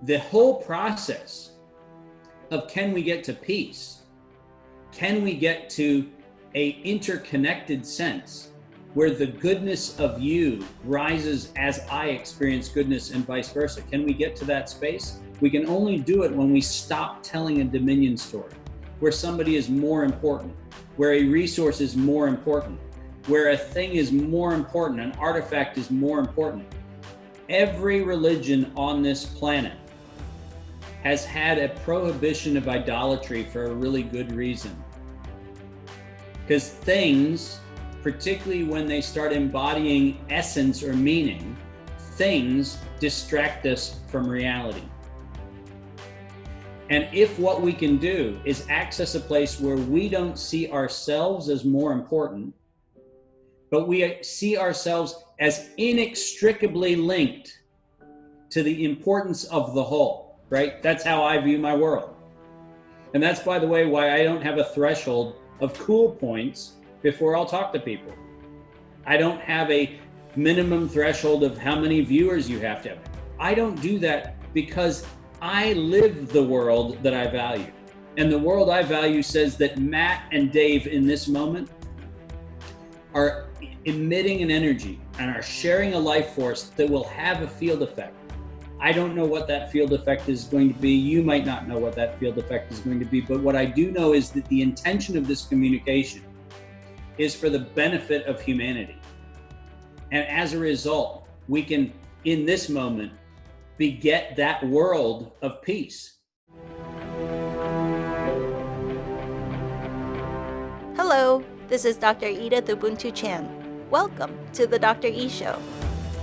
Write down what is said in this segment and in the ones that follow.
the whole process of can we get to peace? Can we get to a interconnected sense where the goodness of you rises as I experience goodness and vice versa? Can we get to that space? We can only do it when we stop telling a dominion story, where somebody is more important, where a resource is more important, where a thing is more important, an artifact is more important. Every religion on this planet has had a prohibition of idolatry for a really good reason. Because things, particularly when they start embodying essence or meaning, things distract us from reality. And if what we can do is access a place where we don't see ourselves as more important, but we see ourselves as inextricably linked to the importance of the whole, right? That's how I view my world. And that's, by the way, why I don't have a threshold of cool points before I'll talk to people. I don't have a minimum threshold of how many viewers you have to have. I don't do that because I live the world that I value. And the world I value says that Matt and Dave in this moment are emitting an energy and are sharing a life force that will have a field effect. I don't know what that field effect is going to be. You might not know what that field effect is going to be, but what I do know is that the intention of this communication is for the benefit of humanity. And as a result, we can, in this moment, beget that world of peace. Hello, this is Dr. Ida Ubuntu Chan. Welcome to the Dr. E Show,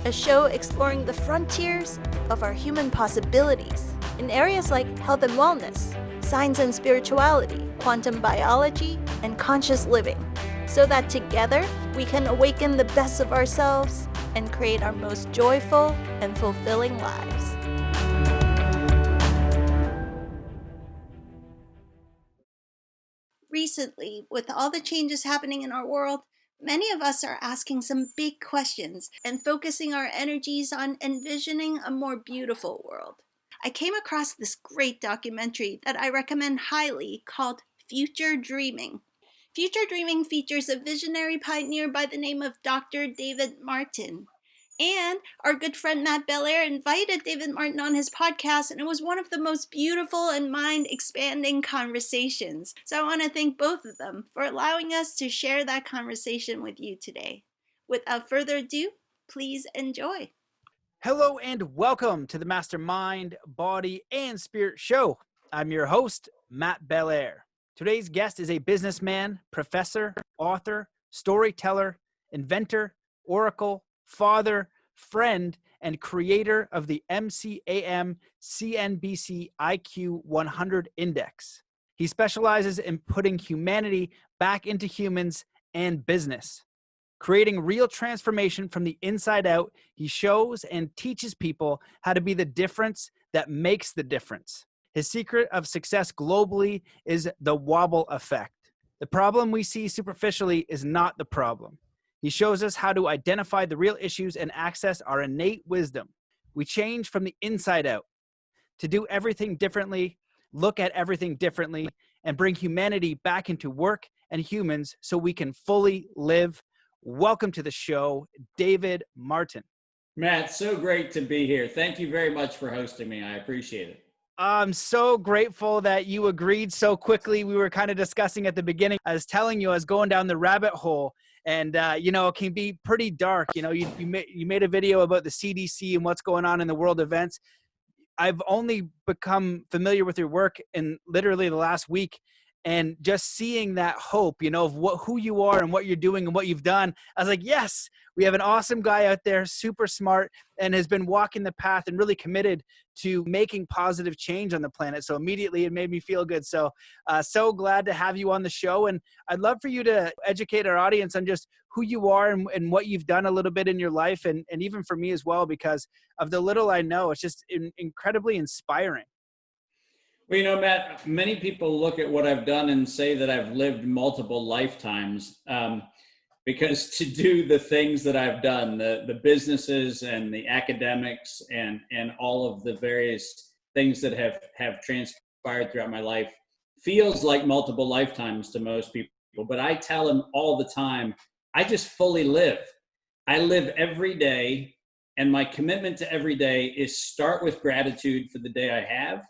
a show exploring the frontiers of our human possibilities in areas like health and wellness, science and spirituality, quantum biology, and conscious living, so that together we can awaken the best of ourselves and create our most joyful and fulfilling lives. Recently, with all the changes happening in our world, many of us are asking some big questions and focusing our energies on envisioning a more beautiful world. I came across this great documentary that I recommend highly called Future Dreaming. Future Dreaming features a visionary pioneer by the name of Dr. David Martin. And our good friend Matt Belair invited David Martin on his podcast, and it was one of the most beautiful and mind-expanding conversations. So I want to thank both of them for allowing us to share that conversation with you today. Without further ado, please enjoy. Hello and welcome to the Mastermind, Body, and Spirit Show. I'm your host, Matt Belair. Today's guest is a businessman, professor, author, storyteller, inventor, oracle, father, friend, and creator of the MCAM CNBC IQ 100 Index. He specializes in putting humanity back into humans and business. Creating real transformation from the inside out, he shows and teaches people how to be the difference that makes the difference. His secret of success globally is the wobble effect. The problem we see superficially is not the problem. He shows us how to identify the real issues and access our innate wisdom. We change from the inside out to do everything differently, look at everything differently, and bring humanity back into work and humans so we can fully live. Welcome to the show, David Martin. Matt, so great to be here. Thank you very much for hosting me. I appreciate it. I'm so grateful that you agreed so quickly. We were kind of discussing at the beginning. I was telling you I was going down the rabbit hole. And, it can be pretty dark. You made a video about the CDC and what's going on in the world events. I've only become familiar with your work in literally the last week. And just seeing that hope, of who you are and what you're doing and what you've done, I was like, yes, we have an awesome guy out there, super smart, and has been walking the path and really committed to making positive change on the planet. So immediately it made me feel good. So, so glad to have you on the show. And I'd love for you to educate our audience on just who you are and what you've done a little bit in your life. And even for me as well, because of the little I know, it's just incredibly inspiring. Well, Matt, many people look at what I've done and say that I've lived multiple lifetimes because to do the things that I've done, the businesses and the academics and all of the various things that have transpired throughout my life feels like multiple lifetimes to most people. But I tell them all the time, I just fully live. I live every day, and my commitment to every day is start with gratitude for the day I have,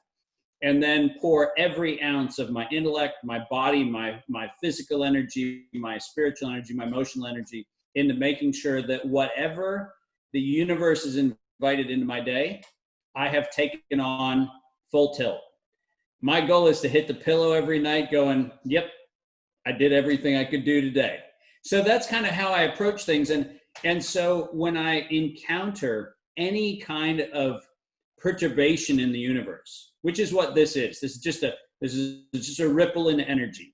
and then pour every ounce of my intellect, my body, my physical energy, my spiritual energy, my emotional energy into making sure that whatever the universe has invited into my day, I have taken on full tilt. My goal is to hit the pillow every night going, yep, I did everything I could do today. So that's kind of how I approach things. And so when I encounter any kind of perturbation in the universe, which is what this is just a ripple in energy.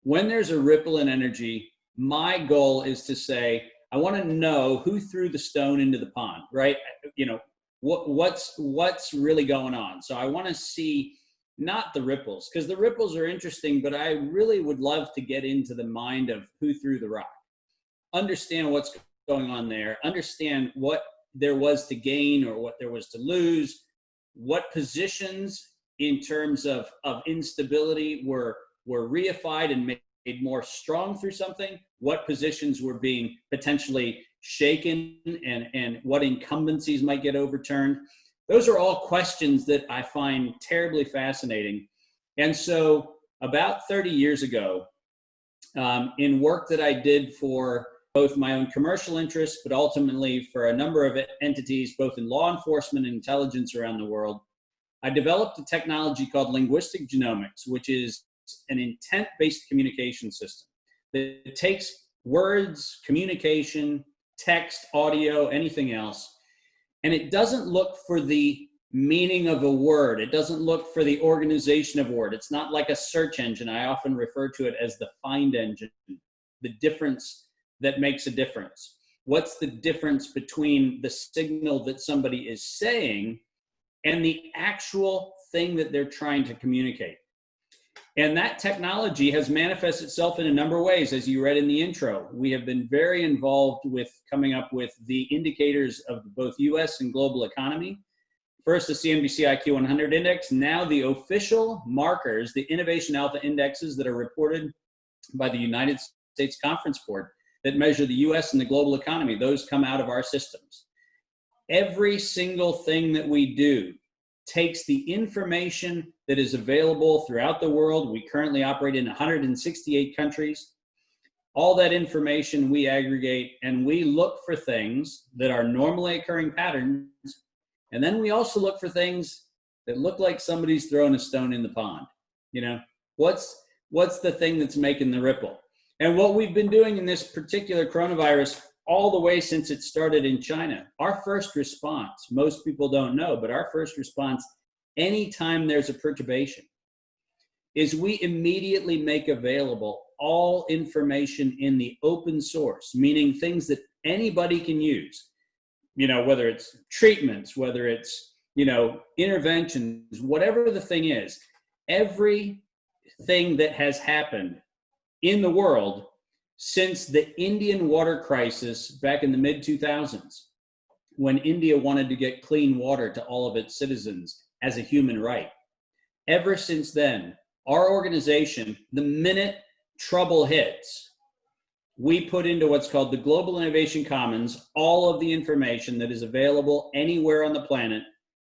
When there's a ripple in energy, my goal is to say, I want to know who threw the stone into the pond, right? You know, what's really going on. So I want to see not the ripples, because the ripples are interesting, but I really would love to get into the mind of who threw the rock, understand what's going on there, understand what there was to gain or what there was to lose, what positions in terms of instability were reified and made more strong through something, what positions were being potentially shaken, and what incumbencies might get overturned. Those are all questions that I find terribly fascinating. And so about 30 years ago, in work that I did for both my own commercial interests, but ultimately for a number of entities, both in law enforcement and intelligence around the world, I developed a technology called Linguistic Genomics, which is an intent-based communication system that takes words, communication, text, audio, anything else, and it doesn't look for the meaning of a word. It doesn't look for the organization of a word. It's not like a search engine. I often refer to it as the find engine, the difference that makes a difference. What's the difference between the signal that somebody is saying and the actual thing that they're trying to communicate? And that technology has manifested itself in a number of ways. As you read in the intro, we have been very involved with coming up with the indicators of both US and global economy. First, the CNBC IQ 100 index, now the official markers, the innovation alpha indexes that are reported by the United States Conference Board that measure the US and the global economy. Those come out of our systems. Every single thing that we do takes the information that is available throughout the world. We currently operate in 168 countries. All that information we aggregate, and we look for things that are normally occurring patterns. And then we also look for things that look like somebody's throwing a stone in the pond. You know, what's the thing that's making the ripple? And what we've been doing in this particular coronavirus all the way since it started in China, our first response, most people don't know, but our first response, anytime there's a perturbation, is we immediately make available all information in the open source, meaning things that anybody can use, you know, whether it's treatments, whether it's, you know, interventions, whatever the thing is, everything that has happened in the world since the Indian water crisis back in the mid-2000s, when India wanted to get clean water to all of its citizens as a human right. Ever since then, our organization, the minute trouble hits, we put into what's called the Global Innovation Commons all of the information that is available anywhere on the planet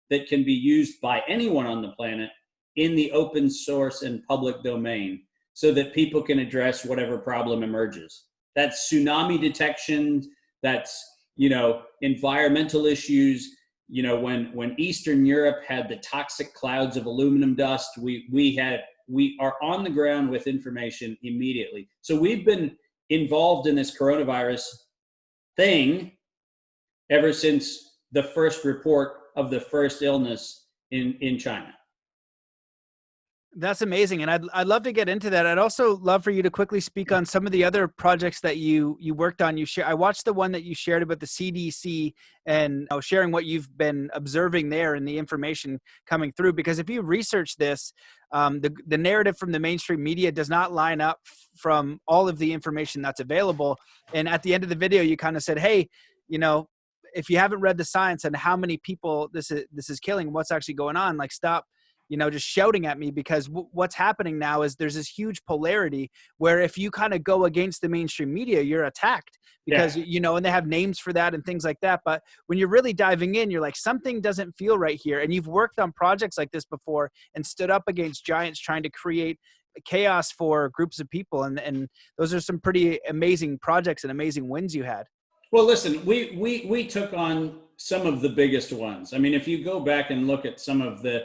that can be used by anyone on the planet in the open source and public domain, so that people can address whatever problem emerges. That's tsunami detection, that's, you know, environmental issues. You know, when Eastern Europe had the toxic clouds of aluminum dust, we are on the ground with information immediately. So we've been involved in this coronavirus thing ever since the first report of the first illness in China. That's amazing. And I'd love to get into that. I'd also love for you to quickly speak on some of the other projects that you worked on. I watched the one that you shared about the CDC and sharing what you've been observing there and the information coming through. Because if you research this, the narrative from the mainstream media does not line up from all of the information that's available. And at the end of the video, you kind of said, hey, you know, if you haven't read the science and how many people this is killing, what's actually going on, like stop, just shouting at me, because what's happening now is there's this huge polarity where if you kind of go against the mainstream media, you're attacked because, and they have names for that and things like that. But when you're really diving in, you're like, something doesn't feel right here. And you've worked on projects like this before and stood up against giants trying to create chaos for groups of people. And those are some pretty amazing projects and amazing wins you had. Well, listen, we took on some of the biggest ones. I mean, if you go back and look at some of the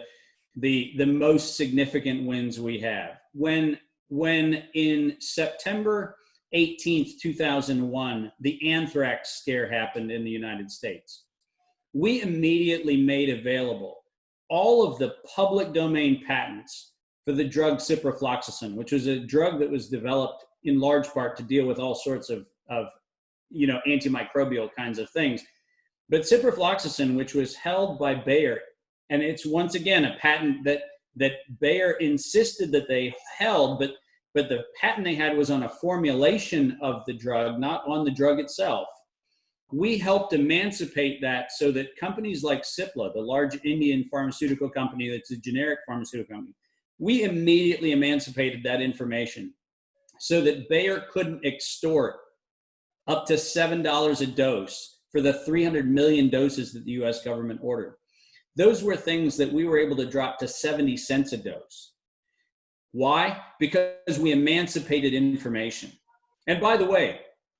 most significant wins we have, when in September 18th, 2001, the Anthrax scare happened in the United States, we immediately made available all of the public domain patents for the drug ciprofloxacin, which was a drug that was developed in large part to deal with all sorts of antimicrobial kinds of things. But ciprofloxacin, which was held by Bayer, and it's once again a patent that Bayer insisted that they held, but the patent they had was on a formulation of the drug, not on the drug itself. We helped emancipate that so that companies like Cipla, the large Indian pharmaceutical company that's a generic pharmaceutical company, we immediately emancipated that information so that Bayer couldn't extort up to $7 a dose for the 300 million doses that the US government ordered. Those were things that we were able to drop to 70 cents a dose. Why? Because we emancipated information. And by the way,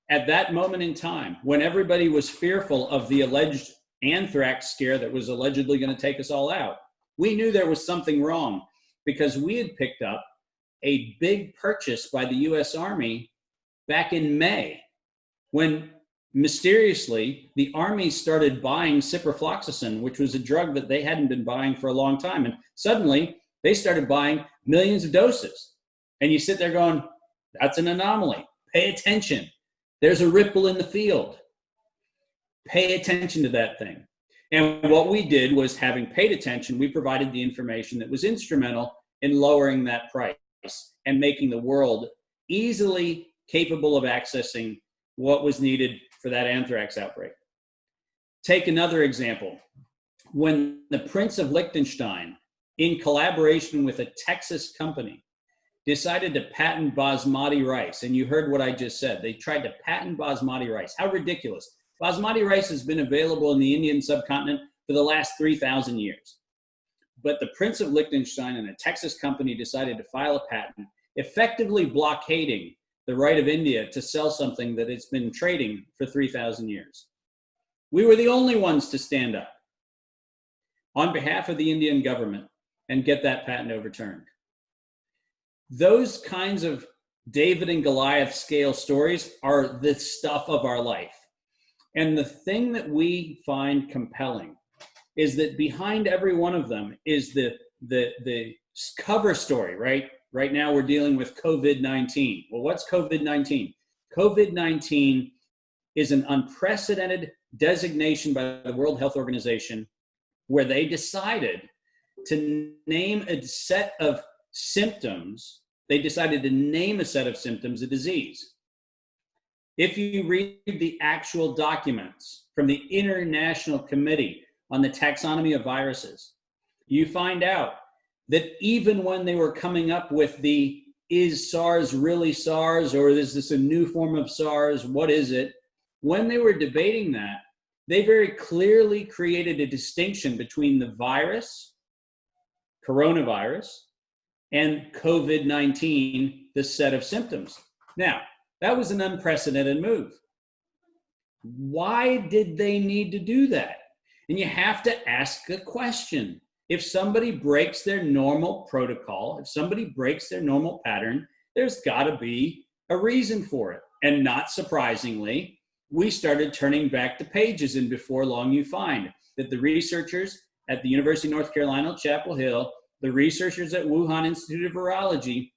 at that moment in time, when everybody was fearful of the alleged anthrax scare that was allegedly going to take us all out, we knew there was something wrong, because we had picked up a big purchase by the US Army back in May, when mysteriously the Army started buying ciprofloxacin, which was a drug that they hadn't been buying for a long time. And suddenly they started buying millions of doses. And you sit there going, that's an anomaly. Pay attention. There's a ripple in the field. Pay attention to that thing. And what we did was, having paid attention, we provided the information that was instrumental in lowering that price and making the world easily capable of accessing what was needed for that anthrax outbreak. Take another example. When the Prince of Liechtenstein, in collaboration with a Texas company, decided to patent basmati rice, and you heard what I just said, they tried to patent basmati rice. How ridiculous. Basmati rice has been available in the Indian subcontinent for the last 3,000 years. But the Prince of Liechtenstein and a Texas company decided to file a patent, effectively blockading the right of India to sell something that it's been trading for 3,000 years. We were the only ones to stand up on behalf of the Indian government and get that patent overturned. Those kinds of David and Goliath scale stories are the stuff of our life. And the thing that we find compelling is that behind every one of them is the cover story, right? Right now we're dealing with COVID-19. Well, what's COVID-19? COVID-19 is an unprecedented designation by the World Health Organization where they decided to name a set of symptoms. They decided to name a set of symptoms a disease. If you read the actual documents from the International Committee on the Taxonomy of Viruses, you find out that even when they were coming up with the, is SARS really SARS, or is this a new form of SARS, what is it? When they were debating that, they very clearly created a distinction between the virus, coronavirus, and COVID-19, the set of symptoms. Now, that was an unprecedented move. Why did they need to do that? And you have to ask a question. If somebody breaks their normal protocol, if somebody breaks their normal pattern, there's got to be a reason for it. And not surprisingly, we started turning back the pages, and before long you find that the researchers at the University of North Carolina, Chapel Hill, the researchers at Wuhan Institute of Virology,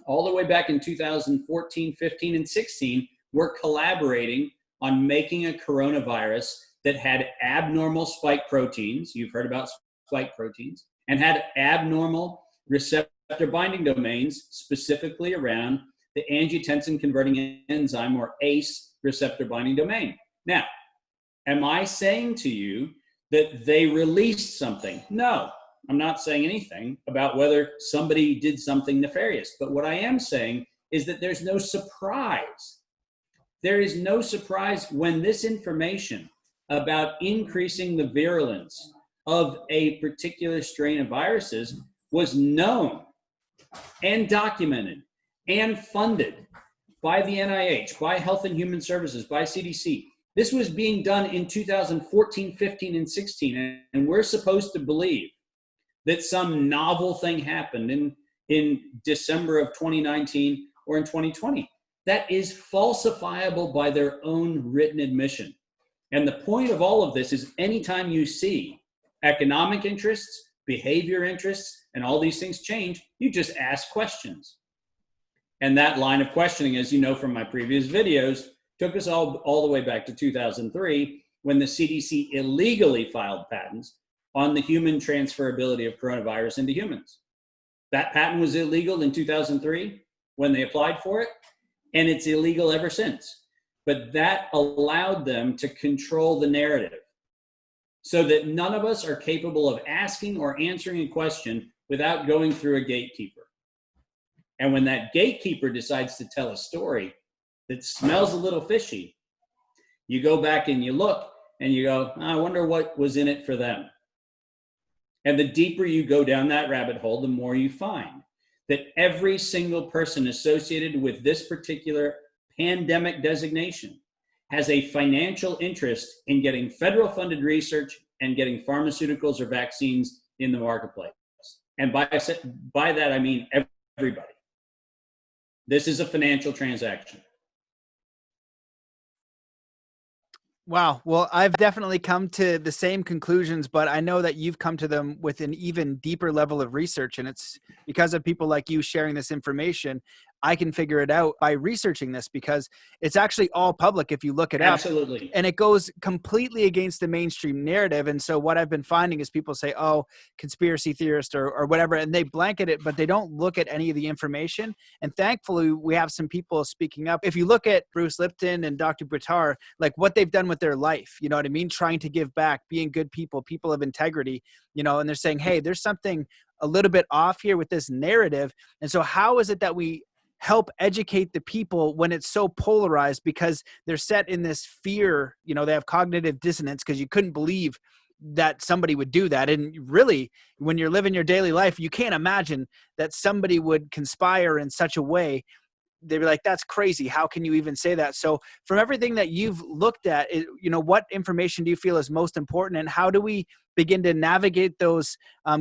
all the way back in 2014, 15, and 16, were collaborating on making a coronavirus that had abnormal spike proteins. You've heard about spike proteins, and had abnormal receptor binding domains, specifically around the angiotensin converting enzyme, or ACE, receptor binding domain. Now, Am I saying to you that they released something? No, I'm not saying anything about whether somebody did something nefarious. But what I am saying is that there's no surprise. There is no surprise when this information about increasing the virulence of a particular strain of viruses was known and documented and funded by the NIH, by Health and Human Services, by CDC. This was being done in 2014, 15, and 16, and we're supposed to believe that some novel thing happened in December of 2019 or in 2020. That is falsifiable by their own written admission. And the point of all of this is anytime you see economic interests, behavior interests, and all these things change, you just ask questions. And that line of questioning, as you know from my previous videos, took us all the way back to 2003 when the CDC illegally filed patents on the human transferability of coronavirus into humans. That patent was illegal in 2003 when they applied for it, and it's illegal ever since. But that allowed them to control the narrative so that none of us are capable of asking or answering a question without going through a gatekeeper. And when that gatekeeper decides to tell a story that smells a little fishy, you go back and you look and you go, I wonder what was in it for them. And the deeper you go down that rabbit hole, the more you find that every single person associated with this particular pandemic designation has a financial interest in getting federal funded research and getting pharmaceuticals or vaccines in the marketplace. And by that, I mean everybody. This is a financial transaction. Wow. Well, I've definitely come to the same conclusions, but I know that you've come to them with an even deeper level of research. And it's because of people like you sharing this information, I can figure it out by researching this because it's actually all public if you look it up. Absolutely. And it goes completely against the mainstream narrative. And so what I've been finding is people say, oh, conspiracy theorist or whatever, and they blanket it, but they don't look at any of the information. And thankfully, we have some people speaking up. If you look at Bruce Lipton and Dr. Buttar, like what they've done with their life, you know what I mean? Trying to give back, being good people of integrity, you know, and they're saying, hey, there's something a little bit off here with this narrative. And so how is it that we help educate the people when it's so polarized because they're set in this fear, you know, they have cognitive dissonance because you couldn't believe that somebody would do that. And really, when you're living your daily life, you can't imagine that somebody would conspire in such a way. They'd be like, that's crazy. How can you even say that? So from everything that you've looked at, you know, what information do you feel is most important and how do we begin to navigate those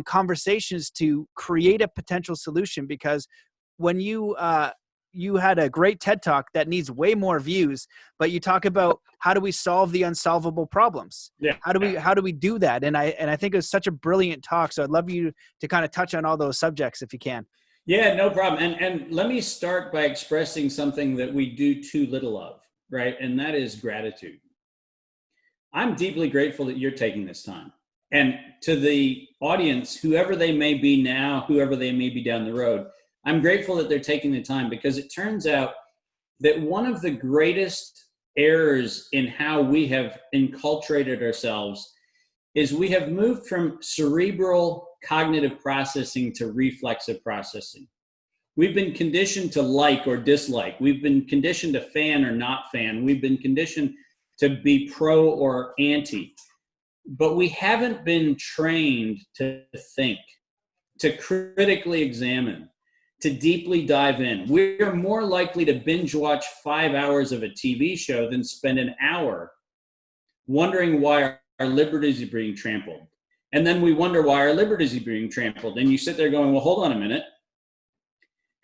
conversations to create a potential solution? Because when you had a great TED Talk that needs way more views, but you talk about how do we solve the unsolvable problems? Yeah. How do we do that? And I think it was such a brilliant talk. So I'd love you to kind of touch on all those subjects if you can. Yeah, no problem. And let me start by expressing something that we do too little of, right? And that is gratitude. I'm deeply grateful that you're taking this time. And to the audience, whoever they may be now, whoever they may be down the road, I'm grateful that they're taking the time because it turns out that one of the greatest errors in how we have enculturated ourselves is we have moved from cerebral cognitive processing to reflexive processing. We've been conditioned to like or dislike. We've been conditioned to fan or not fan. We've been conditioned to be pro or anti. But we haven't been trained to think, to critically examine, to deeply dive in. We're more likely to binge watch 5 hours of a TV show than spend an hour wondering why our liberties are being trampled. And then we wonder why our liberties are being trampled. And you sit there going, well, hold on a minute.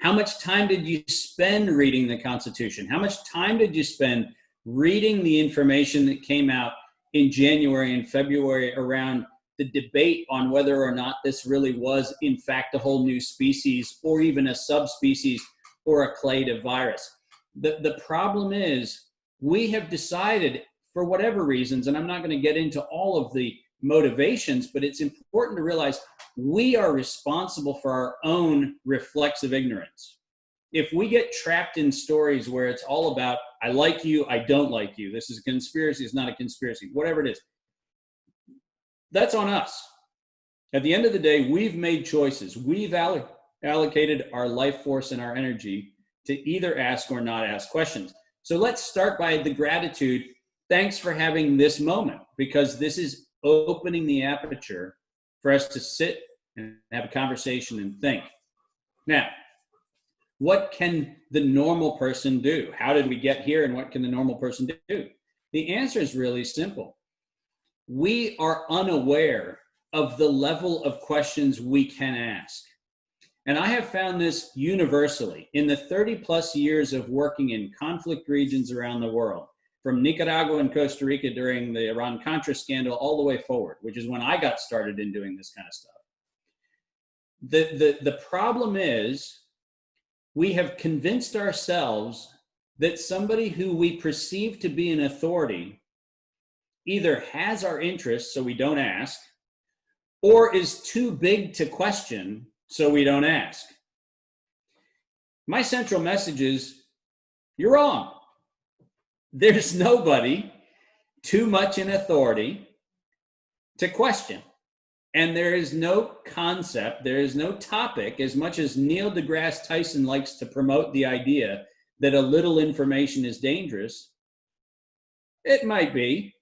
How much time did you spend reading the Constitution? How much time did you spend reading the information that came out in January and February around the debate on whether or not this really was, in fact, a whole new species or even a subspecies or a clade of virus? The problem is we have decided, for whatever reasons, and I'm not going to get into all of the motivations, but it's important to realize we are responsible for our own reflexive ignorance. if we get trapped in stories where it's all about, I like you, I don't like you, this is a conspiracy, it's not a conspiracy, whatever it is, that's on us. At the end of the day, we've made choices. We've allocated our life force and our energy to either ask or not ask questions. So let's start by the gratitude. Thanks for having this moment, because this is opening the aperture for us to sit and have a conversation and think. Now, what can the normal person do? How did we get here, and what can the normal person do? The answer is really simple. We are unaware of the level of questions we can ask. And I have found this universally in the 30 plus years of working in conflict regions around the world, from Nicaragua and Costa Rica during the Iran-Contra scandal all the way forward, which is when I got started in doing this kind of stuff. The problem is we have convinced ourselves that somebody who we perceive to be an authority either has our interests, so we don't ask, or is too big to question, so we don't ask. My central message is, you're wrong. There's nobody too much in authority to question. And there is no concept, there is no topic, as much as Neil deGrasse Tyson likes to promote the idea that a little information is dangerous. It might be,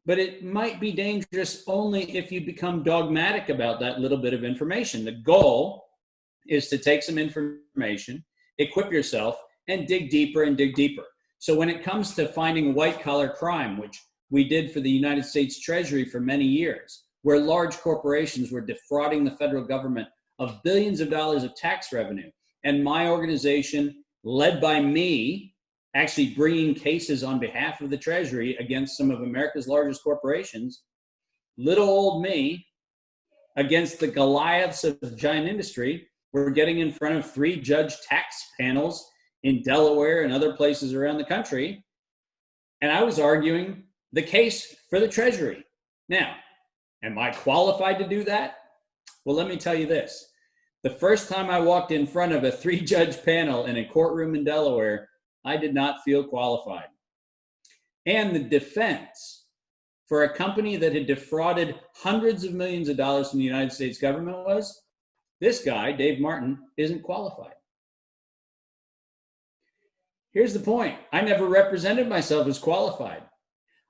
but it might be dangerous only if you become dogmatic about that little bit of information. The goal is to take some information, equip yourself, and dig deeper and dig deeper. So when it comes to finding white-collar crime, which we did for the United States Treasury for many years, where large corporations were defrauding the federal government of billions of dollars of tax revenue, and my organization, led by me, actually bringing cases on behalf of the Treasury against some of America's largest corporations, little old me, against the Goliaths of the giant industry, we're getting in front of 3 judge tax panels in Delaware and other places around the country. And I was arguing the case for the Treasury. Now, am I qualified to do that? Well, let me tell you this. The first time I walked in front of a 3-judge panel in a courtroom in Delaware, I did not feel qualified. And the defense for a company that had defrauded hundreds of millions of dollars from the United States government was, this guy, Dave Martin, isn't qualified. Here's the point. I never represented myself as qualified.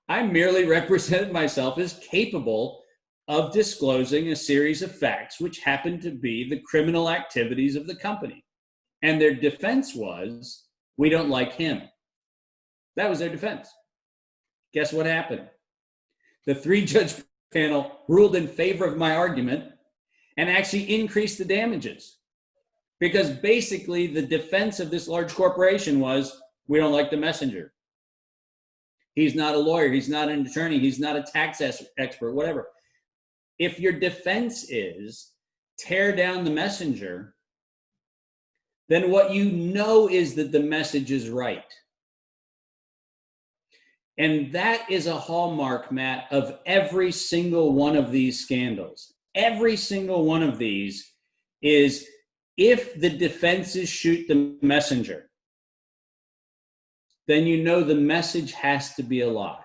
I merely represented myself as capable of disclosing a series of facts which happened to be the criminal activities of the company. And their defense was, we don't like him. That was their defense. Guess what happened? The 3-judge panel ruled in favor of my argument and actually increased the damages. Because basically the defense of this large corporation was, we don't like the messenger. He's not a lawyer, he's not an attorney, he's not a tax expert, whatever. If your defense is tear down the messenger, then what you know is that the message is right. And that is a hallmark, Matt, of every single one of these scandals. Every single one of these is, if the defense is shoot the messenger, then you know the message has to be a lie.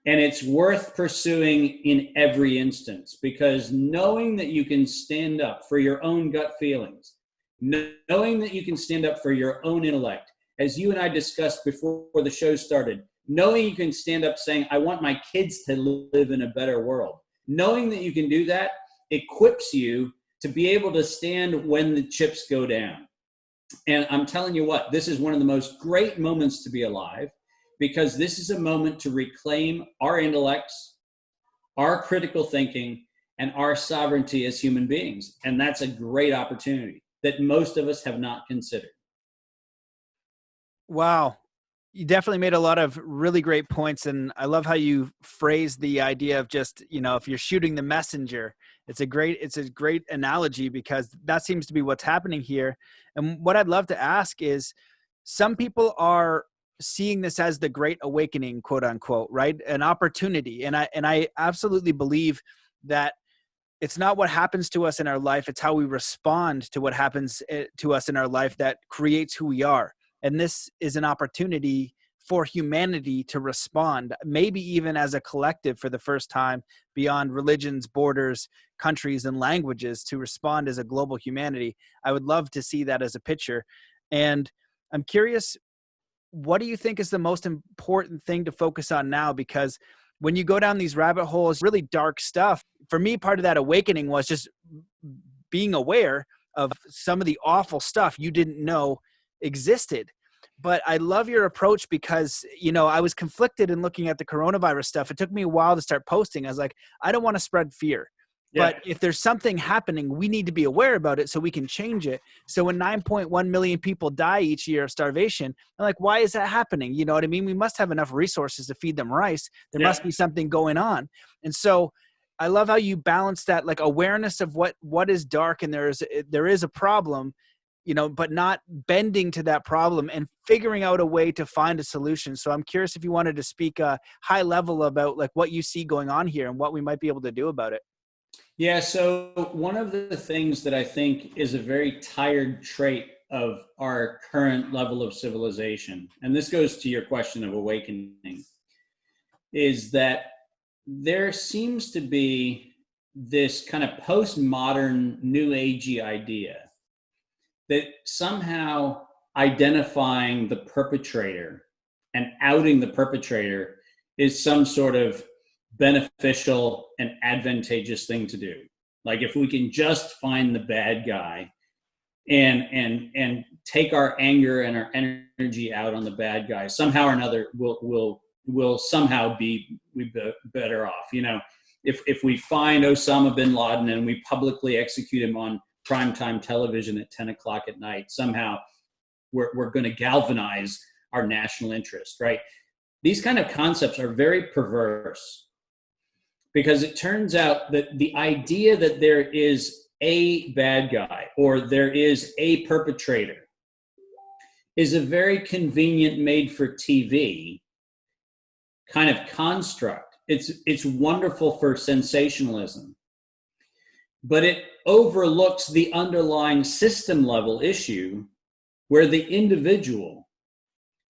And it's worth pursuing in every instance, because knowing that you can stand up for your own gut feelings, knowing that you can stand up for your own intellect, as you and I discussed before the show started, knowing you can stand up saying, I want my kids to live in a better world, knowing that you can do that equips you to be able to stand when the chips go down. And I'm telling you what, this is one of the most great moments to be alive, because this is a moment to reclaim our intellects, our critical thinking, and our sovereignty as human beings. And that's a great opportunity that most of us have not considered. Wow. You definitely made a lot of really great points. And I love how you phrased the idea of just, if you're shooting the messenger, it's a great analogy, because that seems to be what's happening here. And what I'd love to ask is, some people are seeing this as the great awakening, quote unquote, right? An opportunity. And I absolutely believe that it's not what happens to us in our life, it's how we respond to what happens to us in our life that creates who we are. And this is an opportunity for humanity to respond, maybe even as a collective for the first time, beyond religions, borders, countries, and languages, to respond as a global humanity. I would love to see that as a picture. And I'm curious, what do you think is the most important thing to focus on now? Because when you go down these rabbit holes, really dark stuff, for me, part of that awakening was just being aware of some of the awful stuff you didn't know existed. But I love your approach because, you know, I was conflicted in looking at the coronavirus stuff. It took me a while to start posting. I was like, I don't want to spread fear. Yeah. But if there's something happening, we need to be aware about it so we can change it. So when 9.1 million people die each year of starvation, I'm like, why is that happening? You know what I mean? We must have enough resources to feed them rice. There must be something going on. And so I love how you balance that, like, awareness of what is dark and there is a problem, you know, but not bending to that problem and figuring out a way to find a solution. So I'm curious if you wanted to speak high level about like what you see going on here and what we might be able to do about it. Yeah, so one of the things that I think is a very tired trait of our current level of civilization, and this goes to your question of awakening, is that there seems to be this kind of postmodern new agey idea that somehow identifying the perpetrator and outing the perpetrator is some sort of beneficial and advantageous thing to do. Like if we can just find the bad guy and take our anger and our energy out on the bad guy, somehow or another we'll somehow be better off. You know, if we find Osama bin Laden and we publicly execute him on primetime television at 10 o'clock at night, somehow we're going to galvanize our national interest, right? These kind of concepts are very perverse because it turns out that the idea that there is a bad guy or there is a perpetrator is a very convenient made for TV kind of construct. It's wonderful for sensationalism, but it overlooks the underlying system level issue where the individual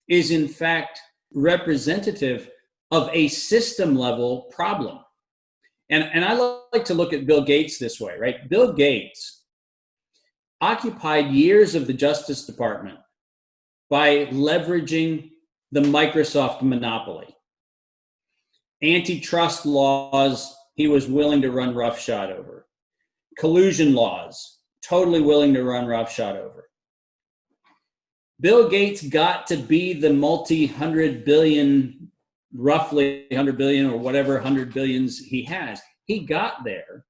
is in fact representative of a system level problem. And I like to look at Bill Gates this way, right? Bill Gates occupied years of the Justice Department by leveraging the Microsoft monopoly. Antitrust laws, he was willing to run roughshod over. Collusion laws, totally willing to run roughshod over. Bill Gates got to be the multi-hundred billion, roughly 100 billion or whatever 100 billions he has. He got there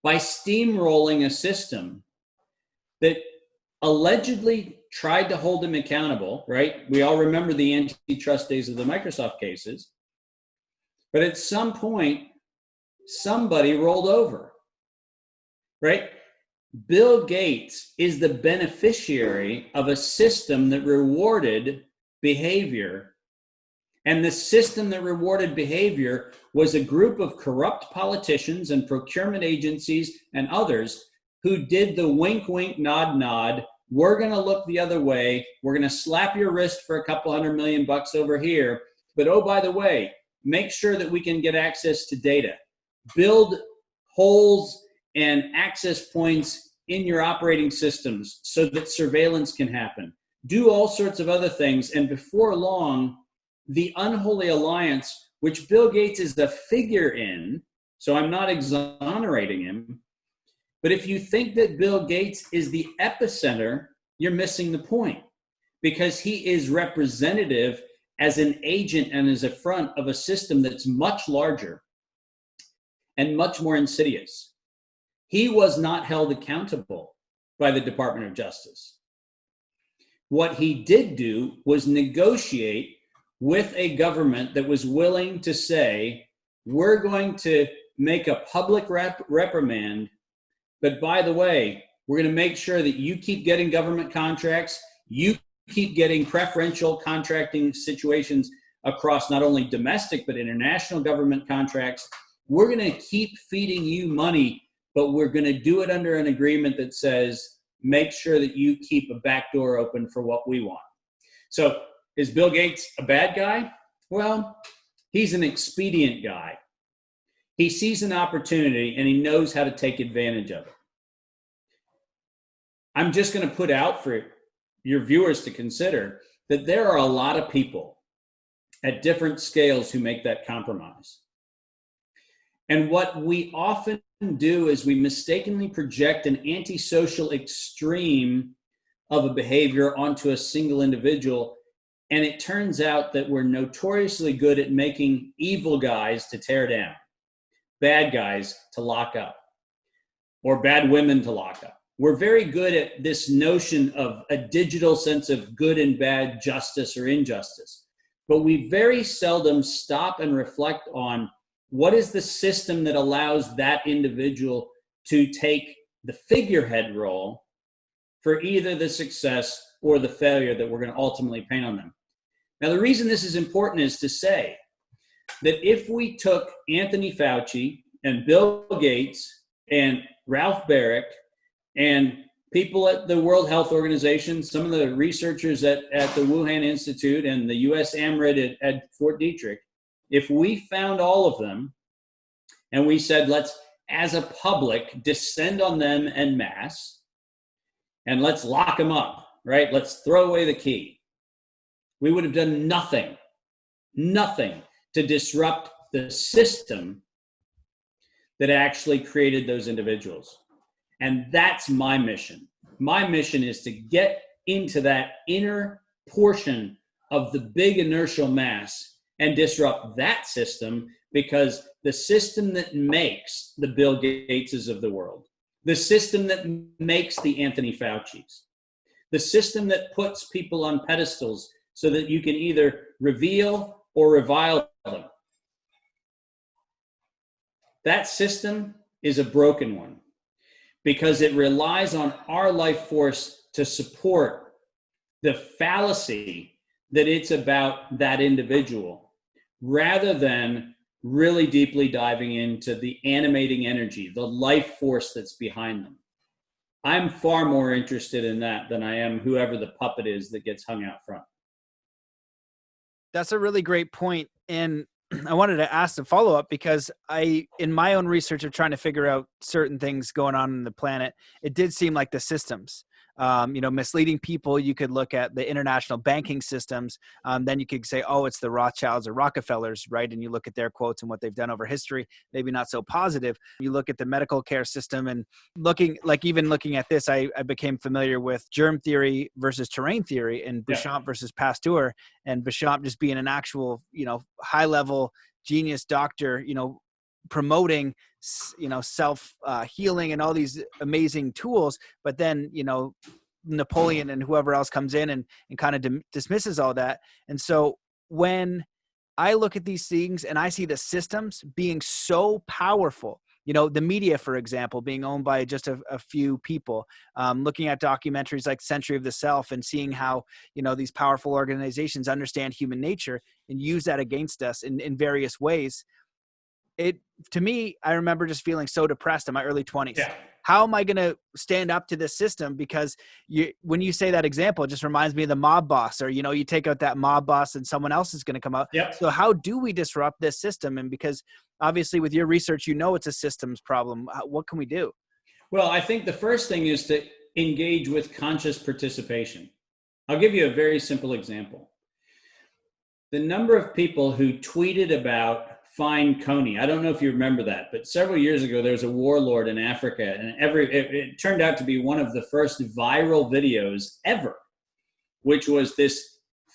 by steamrolling a system that allegedly tried to hold him accountable, right? We all remember the antitrust days of the Microsoft cases. But at some point, somebody rolled over, right? Bill Gates is the beneficiary of a system that rewarded behavior. And the system that rewarded behavior was a group of corrupt politicians and procurement agencies and others who did the wink, wink, nod, nod. We're going to look the other way. We're going to slap your wrist for a couple $100 million over here. But oh, by the way, make sure that we can get access to data. Build holes and access points in your operating systems so that surveillance can happen. Do all sorts of other things. And before long, the unholy alliance, which Bill Gates is the figure in, so I'm not exonerating him, but if you think that Bill Gates is the epicenter, you're missing the point, because he is representative as an agent and as a front of a system that's much larger and much more insidious. He was not held accountable by the Department of Justice. What he did do was negotiate with a government that was willing to say, we're going to make a public reprimand, but by the way, we're going to make sure that you keep getting government contracts, you keep getting preferential contracting situations across not only domestic but international government contracts, we're going to keep feeding you money, but we're going to do it under an agreement that says, make sure that you keep a back door open for what we want. So is Bill Gates a bad guy? Well, he's an expedient guy. He sees an opportunity and he knows how to take advantage of it. I'm just going to put out for your viewers to consider that there are a lot of people at different scales who make that compromise. And what we often do is we mistakenly project an antisocial extreme of a behavior onto a single individual. And it turns out that we're notoriously good at making evil guys to tear down, bad guys to lock up, or bad women to lock up. We're very good at this notion of a digital sense of good and bad, justice or injustice. But we very seldom stop and reflect on what is the system that allows that individual to take the figurehead role for either the success or the failure that we're going to ultimately paint on them. Now, the reason this is important is to say that if we took Anthony Fauci and Bill Gates and Ralph Baric and people at the World Health Organization, some of the researchers at the Wuhan Institute and the US AMRID at Fort Detrick, if we found all of them and we said, let's, as a public, descend on them en masse and let's lock them up, right? Let's throw away the key. We would have done nothing to disrupt the system that actually created those individuals. And that's my mission. My mission is to get into that inner portion of the big inertial mass and disrupt that system, because the system that makes the Bill Gateses of the world, the system that makes the Anthony Faucis, the system that puts people on pedestals so that you can either reveal or revile them, that system is a broken one, because it relies on our life force to support the fallacy that it's about that individual, rather than really deeply diving into the animating energy, the life force that's behind them. I'm far more interested in that than I am whoever the puppet is that gets hung out front. That's a really great point. And I wanted to ask the follow-up, because in my own research of trying to figure out certain things going on in the planet, it did seem like the systems, misleading people. You could look at the international banking systems. Then you could say, oh, it's the Rothschilds or Rockefellers, right? And you look at their quotes and what they've done over history, maybe not so positive. You look at the medical care system, and looking at this, I became familiar with germ theory versus terrain theory, and Béchamp versus Pasteur, and Béchamp just being an actual, high level genius doctor, promoting, self healing and all these amazing tools. But then, Napoleon and whoever else comes in and kind of dismisses all that. And so when I look at these things and I see the systems being so powerful, the media, for example, being owned by just a few people, looking at documentaries like Century of the Self and seeing how, these powerful organizations understand human nature and use that against us in various ways. To me, I remember just feeling so depressed in my early 20s. Yeah. How am I going to stand up to this system? Because when you say that example, it just reminds me of the mob boss, or, you take out that mob boss and someone else is going to come out. Yep. So how do we disrupt this system? And because obviously with your research, it's a systems problem. What can we do? Well, I think the first thing is to engage with conscious participation. I'll give you a very simple example. The number of people who tweeted about Fine Coney. I don't know if you remember that, but several years ago, there was a warlord in Africa, and it turned out to be one of the first viral videos ever, which was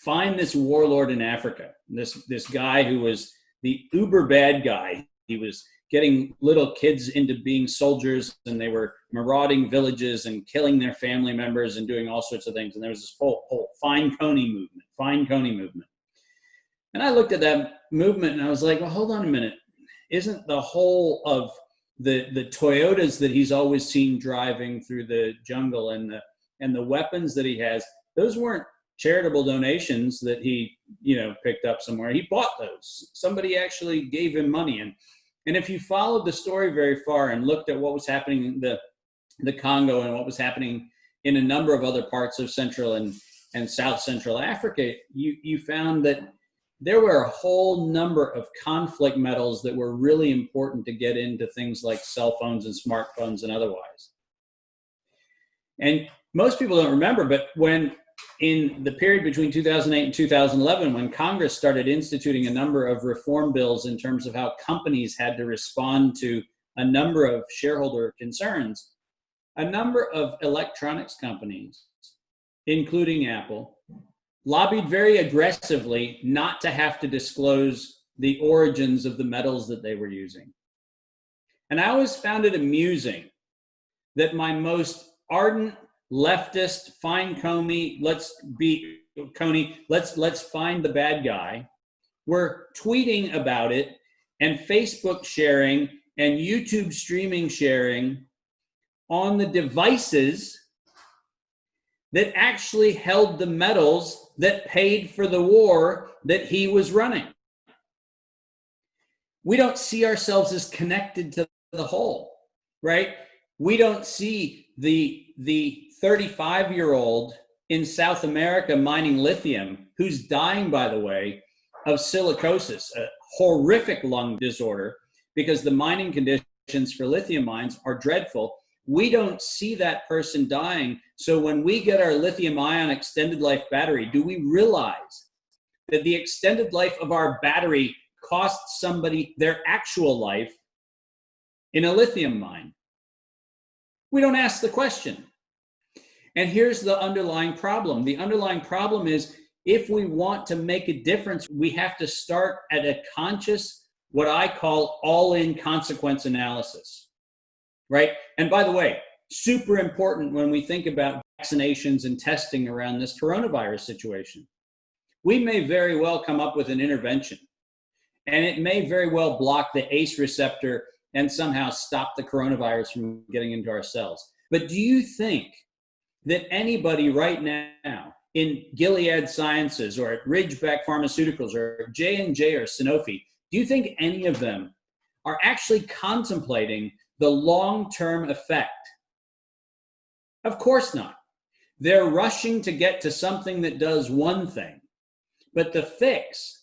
find this warlord in Africa. This guy who was the uber bad guy. He was getting little kids into being soldiers, and they were marauding villages and killing their family members and doing all sorts of things. And there was this whole Fine Coney movement. And I looked at that movement and I was like, well, hold on a minute. Isn't the whole of the Toyotas that he's always seen driving through the jungle and the weapons that he has, those weren't charitable donations that he, picked up somewhere. He bought those. Somebody actually gave him money. And if you followed the story very far and looked at what was happening in the Congo and what was happening in a number of other parts of Central and South Central Africa, you found that there were a whole number of conflict metals that were really important to get into things like cell phones and smartphones and otherwise. And most people don't remember, but when in the period between 2008 and 2011, when Congress started instituting a number of reform bills in terms of how companies had to respond to a number of shareholder concerns, a number of electronics companies, including Apple, lobbied very aggressively not to have to disclose the origins of the metals that they were using. And I always found it amusing that my most ardent leftist, find Comey, let's find the bad guy, were tweeting about it and Facebook sharing and YouTube streaming sharing on the devices that actually held the metals that paid for the war that he was running. We don't see ourselves as connected to the whole, right? We don't see the 35-year-old in South America mining lithium, who's dying, by the way, of silicosis, a horrific lung disorder, because the mining conditions for lithium mines are dreadful. We don't see that person dying. So when we get our lithium ion extended life battery, do we realize that the extended life of our battery costs somebody their actual life in a lithium mine? We don't ask the question. And here's the underlying problem. The underlying problem is, if we want to make a difference, we have to start at a conscious, what I call all-in consequence analysis, right? And by the way, super important when we think about vaccinations and testing around this coronavirus situation. We may very well come up with an intervention, and it may very well block the ACE receptor and somehow stop the coronavirus from getting into our cells. But do you think that anybody right now in Gilead Sciences or at Ridgeback Pharmaceuticals or J&J or Sanofi, do you think any of them are actually contemplating the long-term effect? Of course not. They're rushing to get to something that does one thing, but the fix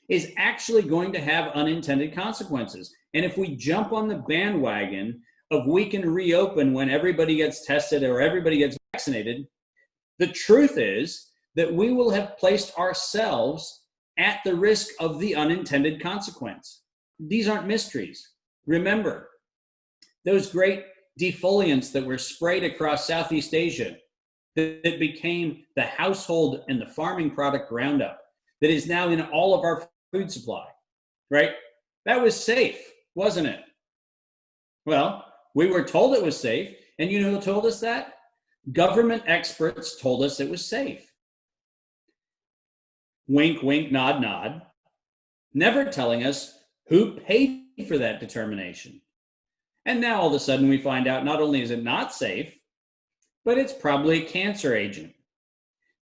is actually going to have unintended consequences. And if we jump on the bandwagon of we can reopen when everybody gets tested or everybody gets vaccinated, the truth is that we will have placed ourselves at the risk of the unintended consequence. These aren't mysteries. Remember, those great defoliants that were sprayed across Southeast Asia that became the household and the farming product Roundup that is now in all of our food supply, right? That was safe, wasn't it? Well, we were told it was safe, and you know who told us that? Government experts told us it was safe. Wink, wink, nod, nod. Never telling us who paid for that determination. And now all of a sudden we find out not only is it not safe, but it's probably a cancer agent.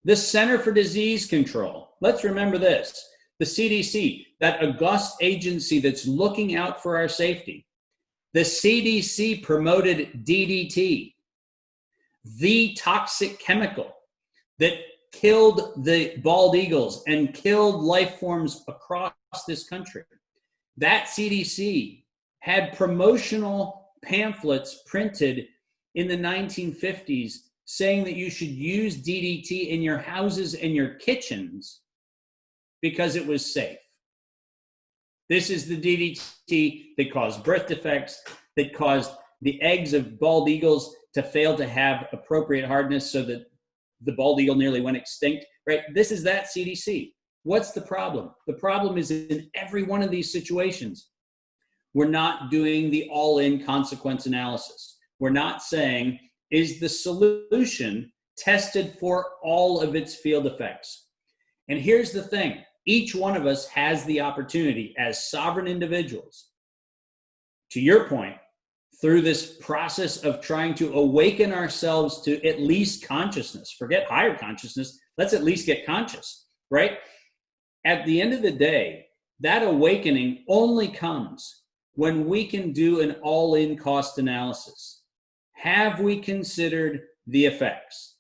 The Center for Disease Control, let's remember this, the CDC, that august agency that's looking out for our safety. The CDC promoted DDT, the toxic chemical that killed the bald eagles and killed life forms across this country. That CDC had promotional pamphlets printed in the 1950s saying that you should use DDT in your houses and your kitchens because it was safe. This is the DDT that caused birth defects, that caused the eggs of bald eagles to fail to have appropriate hardness so that the bald eagle nearly went extinct, right? This is that CDC. What's the problem? The problem is in every one of these situations, we're not doing the all-in consequence analysis. We're not saying, is the solution tested for all of its field effects? And here's the thing. Each one of us has the opportunity as sovereign individuals, to your point, through this process of trying to awaken ourselves to at least consciousness. Forget higher consciousness. Let's at least get conscious, right? At the end of the day, that awakening only comes when we can do an all-in cost analysis? Have we considered the effects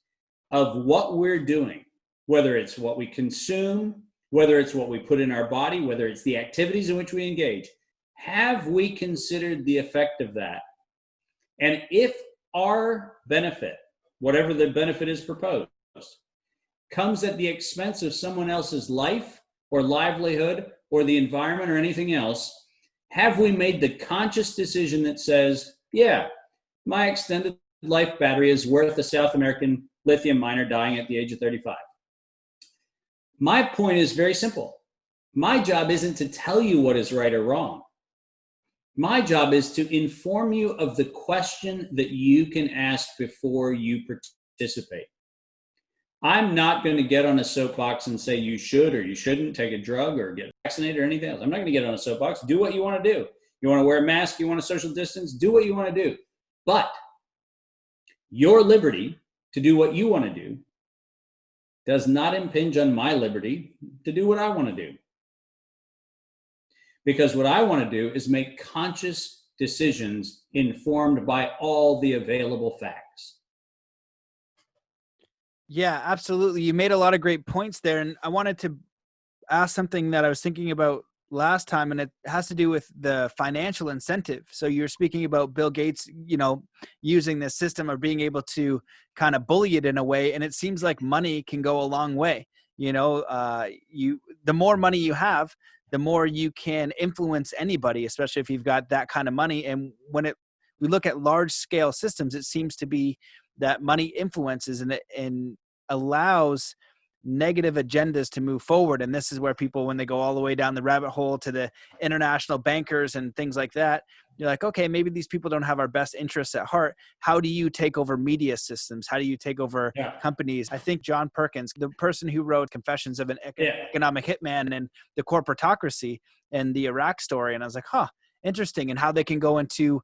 of what we're doing, whether it's what we consume, whether it's what we put in our body, whether it's the activities in which we engage? Have we considered the effect of that? And if our benefit, whatever the benefit is proposed, comes at the expense of someone else's life or livelihood or the environment or anything else, have we made the conscious decision that says, yeah, my extended life battery is worth a South American lithium miner dying at the age of 35? My point is very simple. My job isn't to tell you what is right or wrong. My job is to inform you of the question that you can ask before you participate. I'm not going to get on a soapbox and say you should or you shouldn't take a drug or get vaccinated or anything else. I'm not going to get on a soapbox. Do what you want to do. You want to wear a mask, you want to social distance, do what you want to do. But your liberty to do what you want to do does not impinge on my liberty to do what I want to do. Because what I want to do is make conscious decisions informed by all the available facts. Yeah, absolutely. You made a lot of great points there. And I wanted to ask something that I was thinking about last time, and it has to do with the financial incentive. So you're speaking about Bill Gates, using this system or being able to kind of bully it in a way. And it seems like money can go a long way. The more money you have, the more you can influence anybody, especially if you've got that kind of money. And when we look at large scale systems, it seems to be that money influences and allows negative agendas to move forward. And this is where people, when they go all the way down the rabbit hole to the international bankers and things like that, you're like, okay, maybe these people don't have our best interests at heart. How do you take over media systems? How do you take over companies? I think John Perkins, the person who wrote Confessions of an Economic Hitman and the Corporatocracy and the Iraq story. And I was like, interesting. And how they can go into,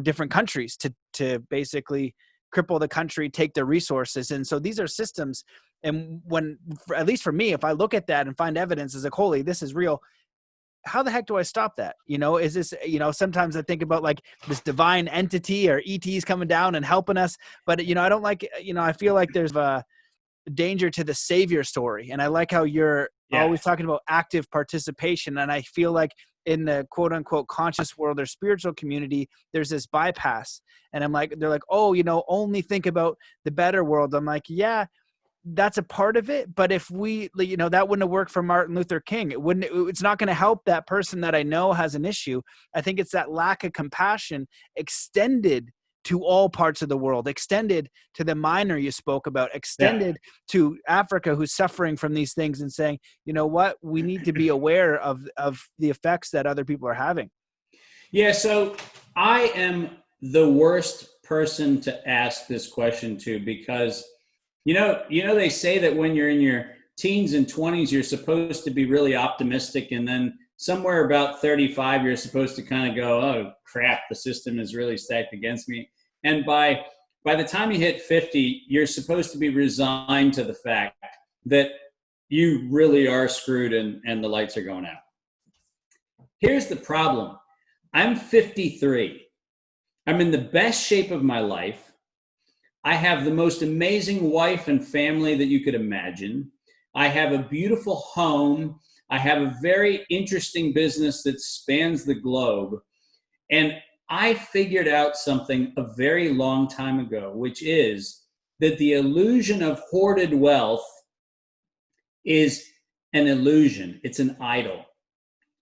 different countries to basically cripple the country, take their resources. And so these are systems. And when, at least for me, if I look at that and find evidence, is like, holy, this is real. How the heck do I stop that? Is this, sometimes I think about like this divine entity or ETs coming down and helping us. But, I don't like, I feel like there's a danger to the savior story. And I like how you're always talking about active participation. And I feel like in the quote unquote conscious world or spiritual community, there's this bypass. And I'm like, they're like, only think about the better world. I'm like, yeah, that's a part of it. But if we, that wouldn't have worked for Martin Luther King. It's not going to help that person that I know has an issue. I think it's that lack of compassion extended to all parts of the world, extended to the miner you spoke about, extended to Africa who's suffering from these things and saying, you know what, we need to be aware of the effects that other people are having. Yeah. So I am the worst person to ask this question to, because, they say that when you're in your teens and 20s, you're supposed to be really optimistic. And then somewhere about 35, you're supposed to kind of go, oh crap, the system is really stacked against me. And by the time you hit 50, you're supposed to be resigned to the fact that you really are screwed and the lights are going out. Here's the problem. I'm 53. I'm in the best shape of my life. I have the most amazing wife and family that you could imagine. I have a beautiful home. I have a very interesting business that spans the globe. And I figured out something a very long time ago, which is that the illusion of hoarded wealth is an illusion. It's an idol,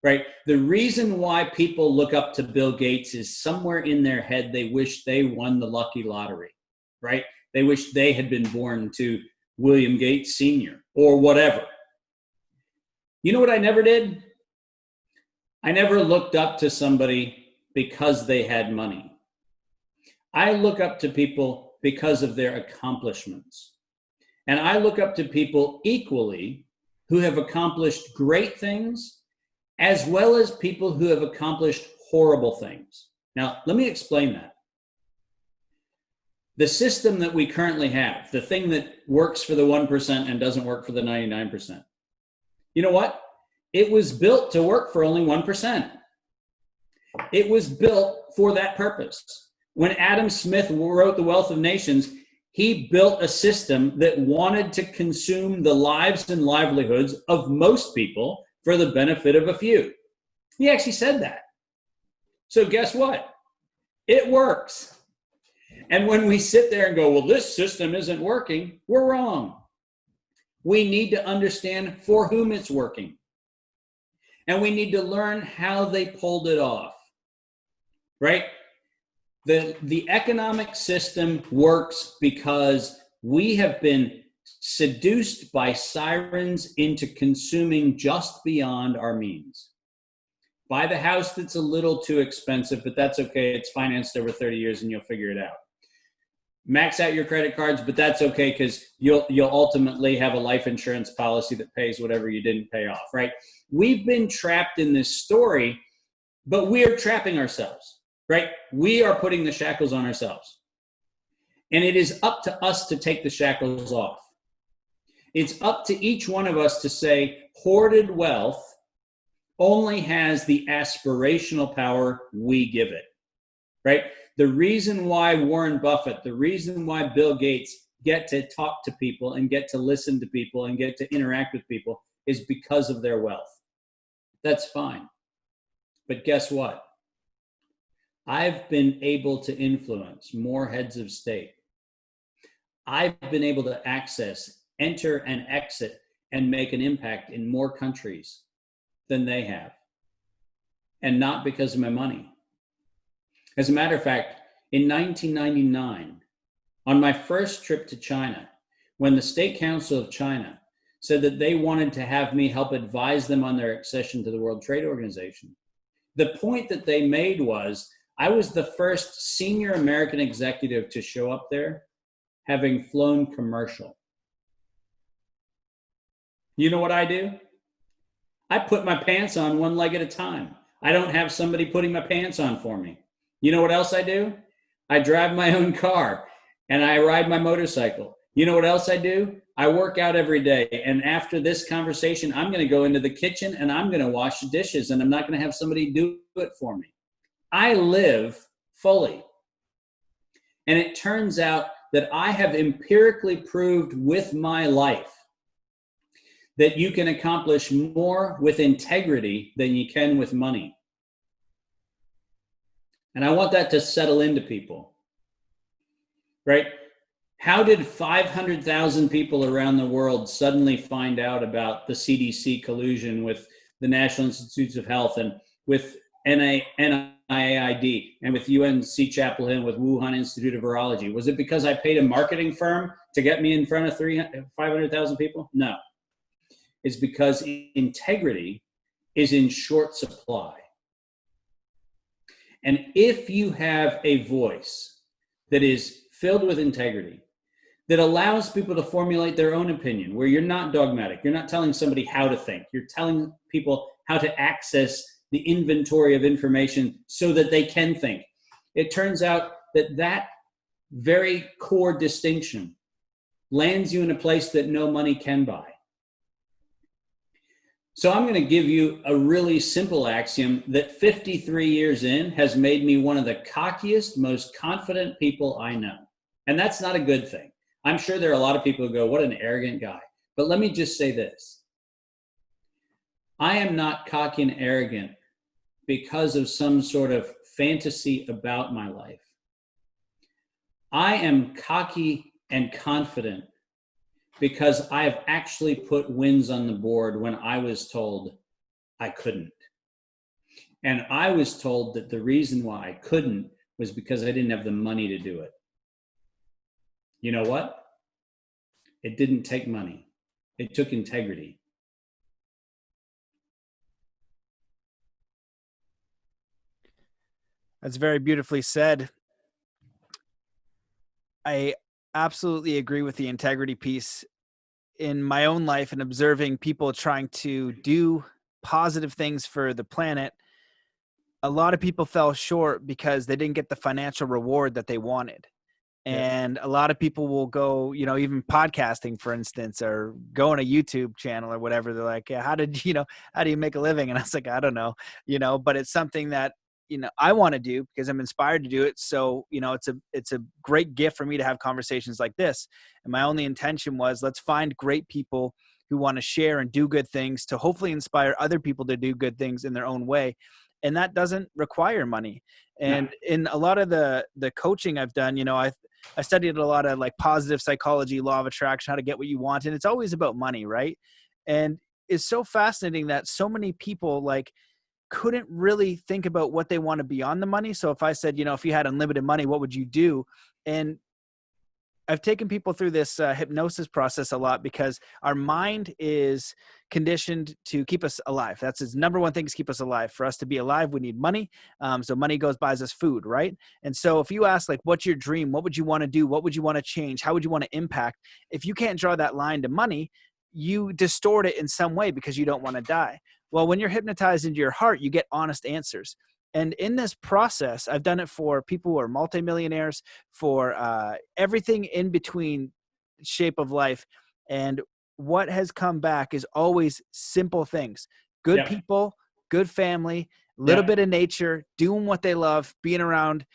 right? The reason why people look up to Bill Gates is somewhere in their head, they wish they won the lucky lottery, right? They wish they had been born to William Gates Sr. or whatever. You know what I never did? I never looked up to somebody because they had money. I look up to people because of their accomplishments. And I look up to people equally who have accomplished great things, as well as people who have accomplished horrible things. Now, let me explain that. The system that we currently have, the thing that works for the 1% and doesn't work for the 99%. You know what? It was built to work for only 1%. It was built for that purpose. When Adam Smith wrote The Wealth of Nations, he built a system that wanted to consume the lives and livelihoods of most people for the benefit of a few. He actually said that. So guess what? It works. And when we sit there and go, well, this system isn't working, we're wrong. We need to understand for whom it's working. And we need to learn how they pulled it off, right? The economic system works because we have been seduced by sirens into consuming just beyond our means. Buy the house that's a little too expensive, but that's okay. It's financed over 30 years and you'll figure it out. Max out your credit cards, but that's okay because you'll ultimately have a life insurance policy that pays whatever you didn't pay off, right? We've been trapped in this story, but we are trapping ourselves, right? We are putting the shackles on ourselves. And it is up to us to take the shackles off. It's up to each one of us to say, hoarded wealth only has the aspirational power we give it, right? The reason why Warren Buffett, the reason why Bill Gates get to talk to people and get to listen to people and get to interact with people is because of their wealth. That's fine. But guess what? I've been able to influence more heads of state. I've been able to access, enter, and exit and make an impact in more countries than they have. And not because of my money. As a matter of fact, in 1999, on my first trip to China, when the State Council of China said that they wanted to have me help advise them on their accession to the World Trade Organization, the point that they made was I was the first senior American executive to show up there having flown commercial. You know what I do? I put my pants on one leg at a time. I don't have somebody putting my pants on for me. You know what else I do? I drive my own car and I ride my motorcycle. You know what else I do? I work out every day. And after this conversation, I'm going to go into the kitchen and I'm going to wash the dishes and I'm not going to have somebody do it for me. I live fully. And it turns out that I have empirically proved with my life that you can accomplish more with integrity than you can with money. And I want that to settle into people, right? How did 500,000 people around the world suddenly find out about the CDC collusion with the National Institutes of Health and with NIAID and with UNC Chapel Hill and with Wuhan Institute of Virology? Was it because I paid a marketing firm to get me in front of 500,000 people? No. It's because integrity is in short supply. And if you have a voice that is filled with integrity, that allows people to formulate their own opinion, where you're not dogmatic, you're not telling somebody how to think, you're telling people how to access the inventory of information so that they can think. It turns out that that very core distinction lands you in a place that no money can buy. So I'm going to give you a really simple axiom that 53 years in has made me one of the cockiest, most confident people I know. And that's not a good thing. I'm sure there are a lot of people who go, what an arrogant guy. But let me just say this. I am not cocky and arrogant because of some sort of fantasy about my life. I am cocky and confident because I have actually put wins on the board when I was told I couldn't. And I was told that the reason why I couldn't was because I didn't have the money to do it. You know what? It didn't take money. It took integrity. That's very beautifully said. I absolutely agree with the integrity piece. In my own life and observing people trying to do positive things for the planet, a lot of people fell short because they didn't get the financial reward that they wanted. And a lot of people will go, you know, even podcasting, for instance, or go on a YouTube channel or whatever. They're like, yeah, how do you make a living? And I was like, I don't know, but it's something that, I want to do because I'm inspired to do it. So, it's a great gift for me to have conversations like this. And my only intention was, let's find great people who want to share and do good things to hopefully inspire other people to do good things in their own way. And that doesn't require money. And in a lot of the coaching I've done, I studied a lot of like positive psychology, law of attraction, how to get what you want. And it's always about money, right? And it's so fascinating that so many people like couldn't really think about what they want to beyond the money. So if I said, if you had unlimited money, what would you do? And I've taken people through this hypnosis process a lot because our mind is conditioned to keep us alive. That's its number one thing, is keep us alive. For us to be alive, we need money. So money buys us food, right? And so if you ask like, what's your dream? What would you want to do? What would you want to change? How would you want to impact? If you can't draw that line to money, you distort it in some way because you don't want to die. Well, when you're hypnotized into your heart, you get honest answers. And in this process, I've done it for people who are multimillionaires, for everything in between shape of life. And what has come back is always simple things: good people, good family, a little bit of nature, doing what they love, being around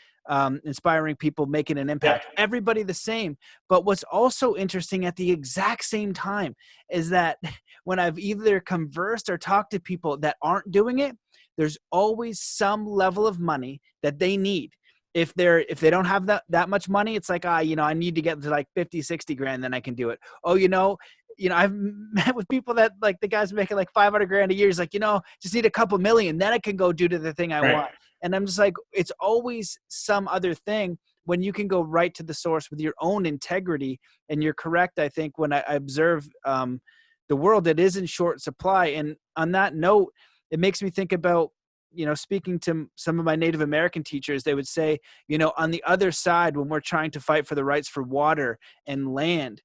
inspiring people, making an impact. Everybody the same. But what's also interesting at the exact same time is that when I've either conversed or talked to people that aren't doing it, there's always some level of money that they need. If they don't have that much money, it's like, I need to get to like 50, 60 grand, then I can do it. Oh, I've met with people that like the guy's making like 500 grand a year. He's like, just need a couple million, then I can go do the thing I want. And I'm just like, it's always some other thing when you can go right to the source with your own integrity. And you're correct. I think when I observe the world, it is in short supply. And on that note, it makes me think about, speaking to some of my Native American teachers, they would say, on the other side, when we're trying to fight for the rights for water and land,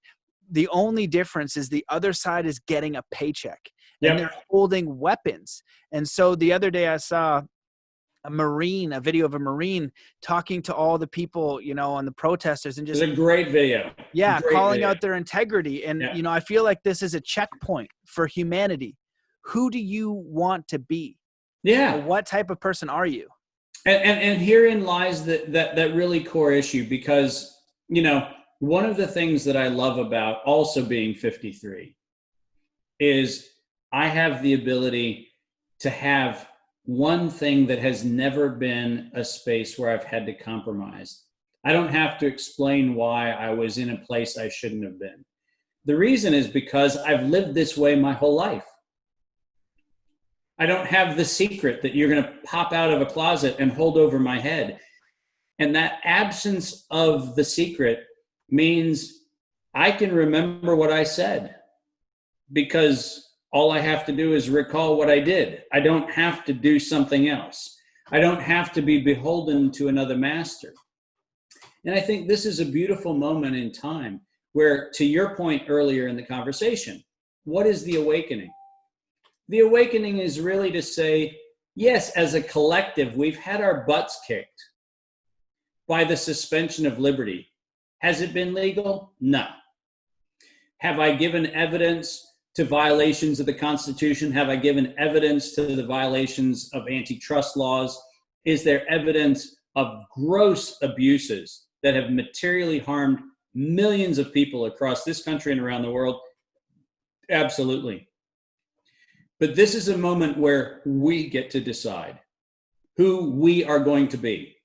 the only difference is the other side is getting a paycheck and they're holding weapons. And so the other day I saw a video of a Marine talking to all the people, on the protesters, and just, it's a great video. Calling out their integrity. And, I feel like this is a checkpoint for humanity. Who do you want to be? What type of person are you? And herein lies that really core issue, because, one of the things that I love about also being 53 is I have the ability to have one thing that has never been a space where I've had to compromise. I don't have to explain why I was in a place I shouldn't have been. The reason is because I've lived this way my whole life. I don't have the secret that you're going to pop out of a closet and hold over my head. And that absence of the secret means I can remember what I said, because all I have to do is recall what I did. I don't have to do something else. I don't have to be beholden to another master. And I think this is a beautiful moment in time where, to your point earlier in the conversation, what is the awakening? The awakening is really to say, yes, as a collective, we've had our butts kicked by the suspension of liberty. Has it been legal? No. Have I given evidence to violations of the Constitution? Have I given evidence to the violations of antitrust laws? Is there evidence of gross abuses that have materially harmed millions of people across this country and around the world? Absolutely. But this is a moment where we get to decide who we are going to be.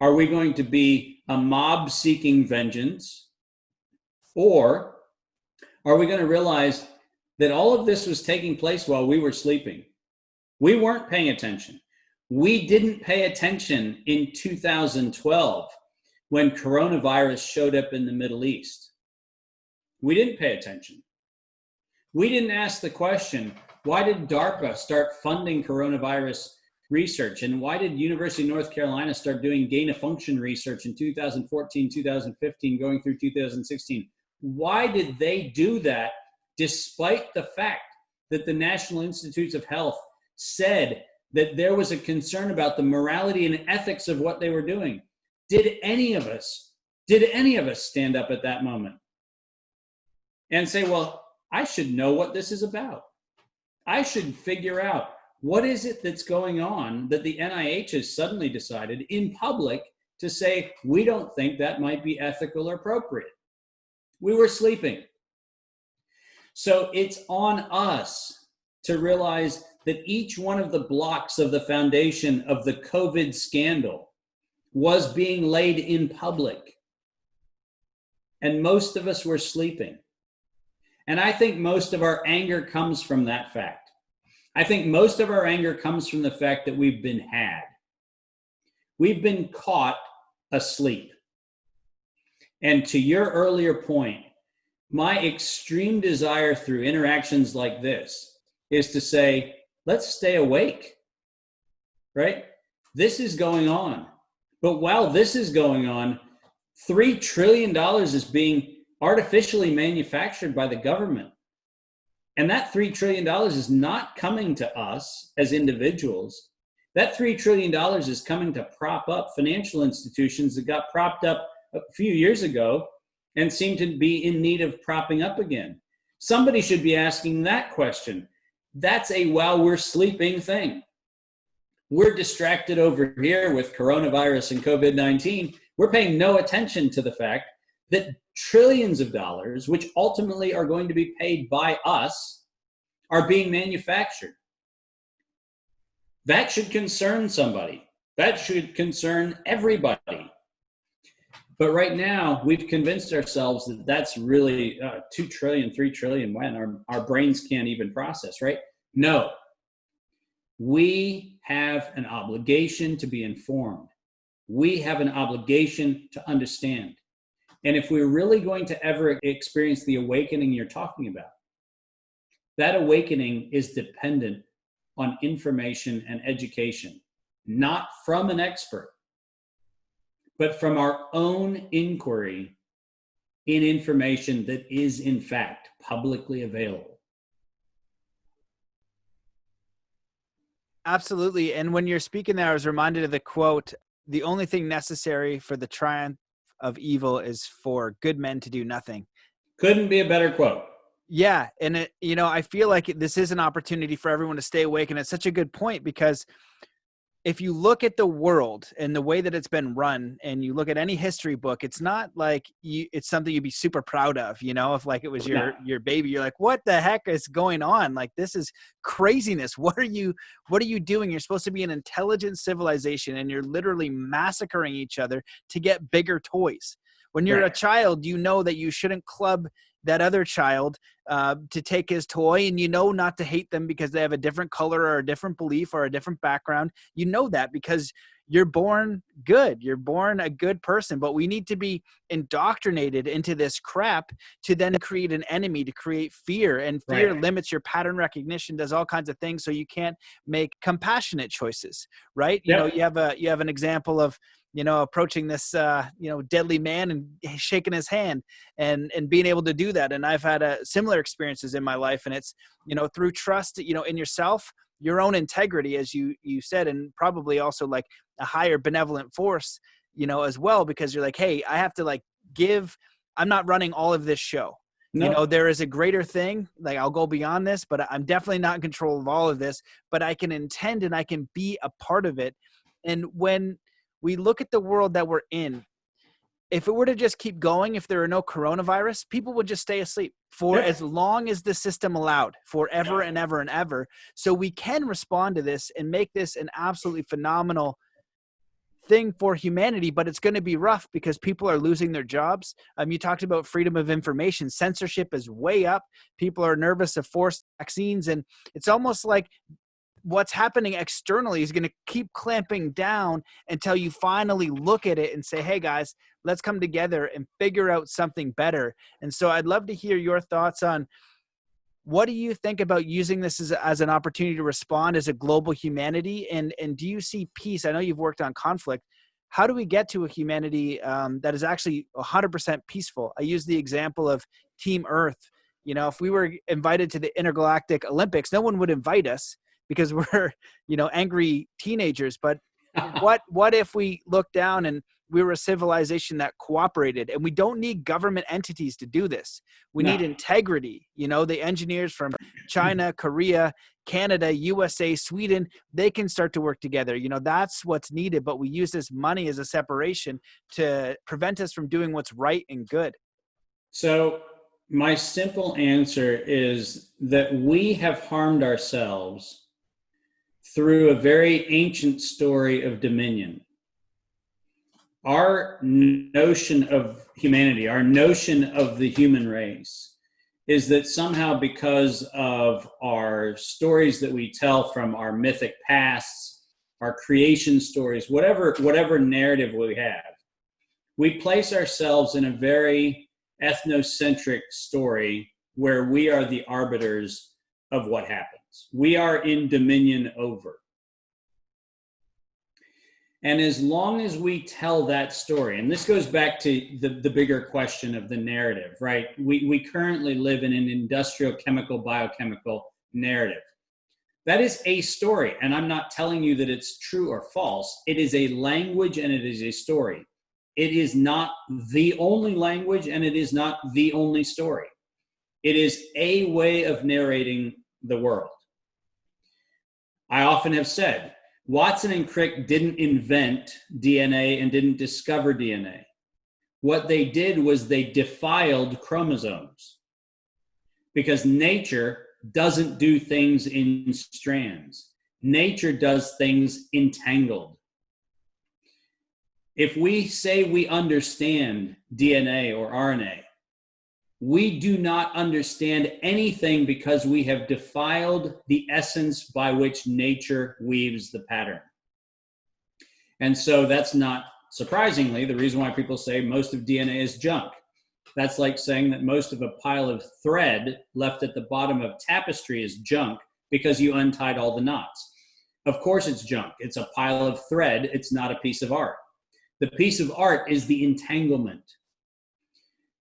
Are we going to be a mob seeking vengeance? Or are we going to realize that all of this was taking place while we were sleeping? We weren't paying attention. We didn't pay attention in 2012 when coronavirus showed up in the Middle East. We didn't pay attention. We didn't ask the question, why did DARPA start funding coronavirus research? And why did University of North Carolina start doing gain of function research in 2014, 2015, going through 2016? Why did they do that despite the fact that the National Institutes of Health said that there was a concern about the morality and ethics of what they were doing? Did any of us stand up at that moment and say, well, I should know what this is about. I should figure out What is it that's going on that the NIH has suddenly decided in public to say, we don't think that might be ethical or appropriate? We were sleeping. So it's on us to realize that each one of the blocks of the foundation of the COVID scandal was being laid in public. And most of us were sleeping. And I think most of our anger comes from that fact. I think most of our anger comes from the fact that we've been had. We've been caught asleep. And to your earlier point, my extreme desire through interactions like this is to say, let's stay awake, right? This is going on. But while this is going on, $3 trillion is being artificially manufactured by the government. And that $3 trillion is not coming to us as individuals. That $3 trillion is coming to prop up financial institutions that got propped up a few years ago and seem to be in need of propping up again. Somebody should be asking that question. That's a while we're sleeping thing. We're distracted over here with coronavirus and COVID-19. We're paying no attention to the fact that trillions of dollars, which ultimately are going to be paid by us, are being manufactured. That should concern somebody. That should concern everybody. But right now, we've convinced ourselves that that's really 2 trillion, 3 trillion, when our brains can't even process, right? No. We have an obligation to be informed. We have an obligation to understand. And if we're really going to ever experience the awakening you're talking about, that awakening is dependent on information and education, not from an expert, but from our own inquiry in information that is in fact publicly available. Absolutely. And when you're speaking there, I was reminded of the quote, "The only thing necessary for the triumph of evil is for good men to do nothing." Couldn't be a better quote. Yeah. And I feel like this is an opportunity for everyone to stay awake. And it's such a good point, because if you look at the world and the way that it's been run, and you look at any history book, it's not like it's something you'd be super proud of, if like it was your baby, you're like, what the heck is going on? Like, this is craziness. What are you doing? You're supposed to be an intelligent civilization, and you're literally massacring each other to get bigger toys. When you're a child, you know that you shouldn't club that other child to take his toy, and not to hate them because they have a different color or a different belief or a different background. You know that because you're born good. You're born a good person, but we need to be indoctrinated into this crap to then create an enemy, to create fear, and fear limits your pattern recognition, does all kinds of things. So you can't make compassionate choices, right? You have an example of, approaching this, deadly man and shaking his hand and being able to do that. And I've had similar experiences in my life, and it's, through trust, in yourself, your own integrity, as you said, and probably also like a higher benevolent force, as well, because you're like, hey, I have to I'm not running all of this show. No. There is a greater thing. Like, I'll go beyond this, but I'm definitely not in control of all of this, but I can intend and I can be a part of it. And when we look at the world that we're in, if it were to just keep going, if there were no coronavirus, people would just stay asleep for as long as the system allowed, forever and ever and ever. So we can respond to this and make this an absolutely phenomenal thing for humanity, but it's going to be rough because people are losing their jobs. You talked about freedom of information. Censorship is way up. People are nervous of forced vaccines. And it's almost like what's happening externally is going to keep clamping down until you finally look at it and say, hey guys, let's come together and figure out something better. And so I'd love to hear your thoughts on, what do you think about using this as an opportunity to respond as a global humanity? And do you see peace? I know you've worked on conflict. How do we get to a humanity that is actually 100% peaceful? I use the example of Team Earth. If we were invited to the Intergalactic Olympics, no one would invite us because we're, angry teenagers. But what if we look down and we were a civilization that cooperated, and we don't need government entities to do this. We need integrity. The engineers from China, Korea, Canada, USA, Sweden, they can start to work together. That's what's needed, but we use this money as a separation to prevent us from doing what's right and good. So my simple answer is that we have harmed ourselves through a very ancient story of dominion. Our notion of humanity, our notion of the human race, is that somehow because of our stories that we tell from our mythic pasts, our creation stories, whatever narrative we have, we place ourselves in a very ethnocentric story where we are the arbiters of what happens. We are in dominion over. And as long as we tell that story, and this goes back to the bigger question of the narrative, right? We currently live in an industrial, chemical, biochemical narrative. That is a story, and I'm not telling you that it's true or false. It is a language and it is a story. It is not the only language and it is not the only story. It is a way of narrating the world. I often have said, Watson and Crick didn't invent DNA and didn't discover DNA. What they did was they defiled chromosomes, because nature doesn't do things in strands. Nature does things entangled. If we say we understand DNA or RNA, we do not understand anything because we have defiled the essence by which nature weaves the pattern. And so that's not surprisingly the reason why people say most of DNA is junk. That's like saying that most of a pile of thread left at the bottom of tapestry is junk because you untied all the knots. Of course it's junk. It's a pile of thread. It's not a piece of art. The piece of art is the entanglement.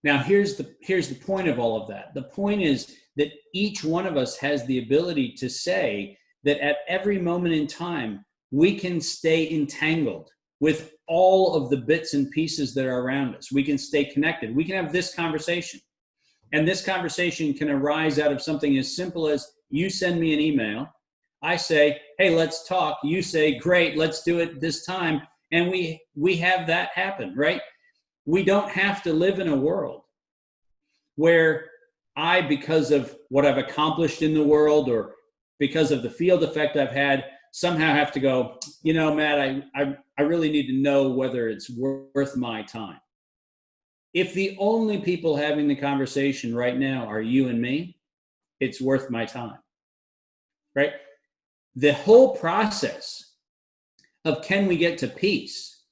Now, here's the point of all of that. The point is that each one of us has the ability to say that at every moment in time, we can stay entangled with all of the bits and pieces that are around us. We can stay connected. We can have this conversation. And this conversation can arise out of something as simple as you send me an email. I say, hey, let's talk. You say, great, let's do it this time. And we have that happen, right? We don't have to live in a world where I, because of what I've accomplished in the world or because of the field effect I've had, somehow have to go, Matt, I really need to know whether it's worth my time. If the only people having the conversation right now are you and me, it's worth my time, right? The whole process of can we get to peace?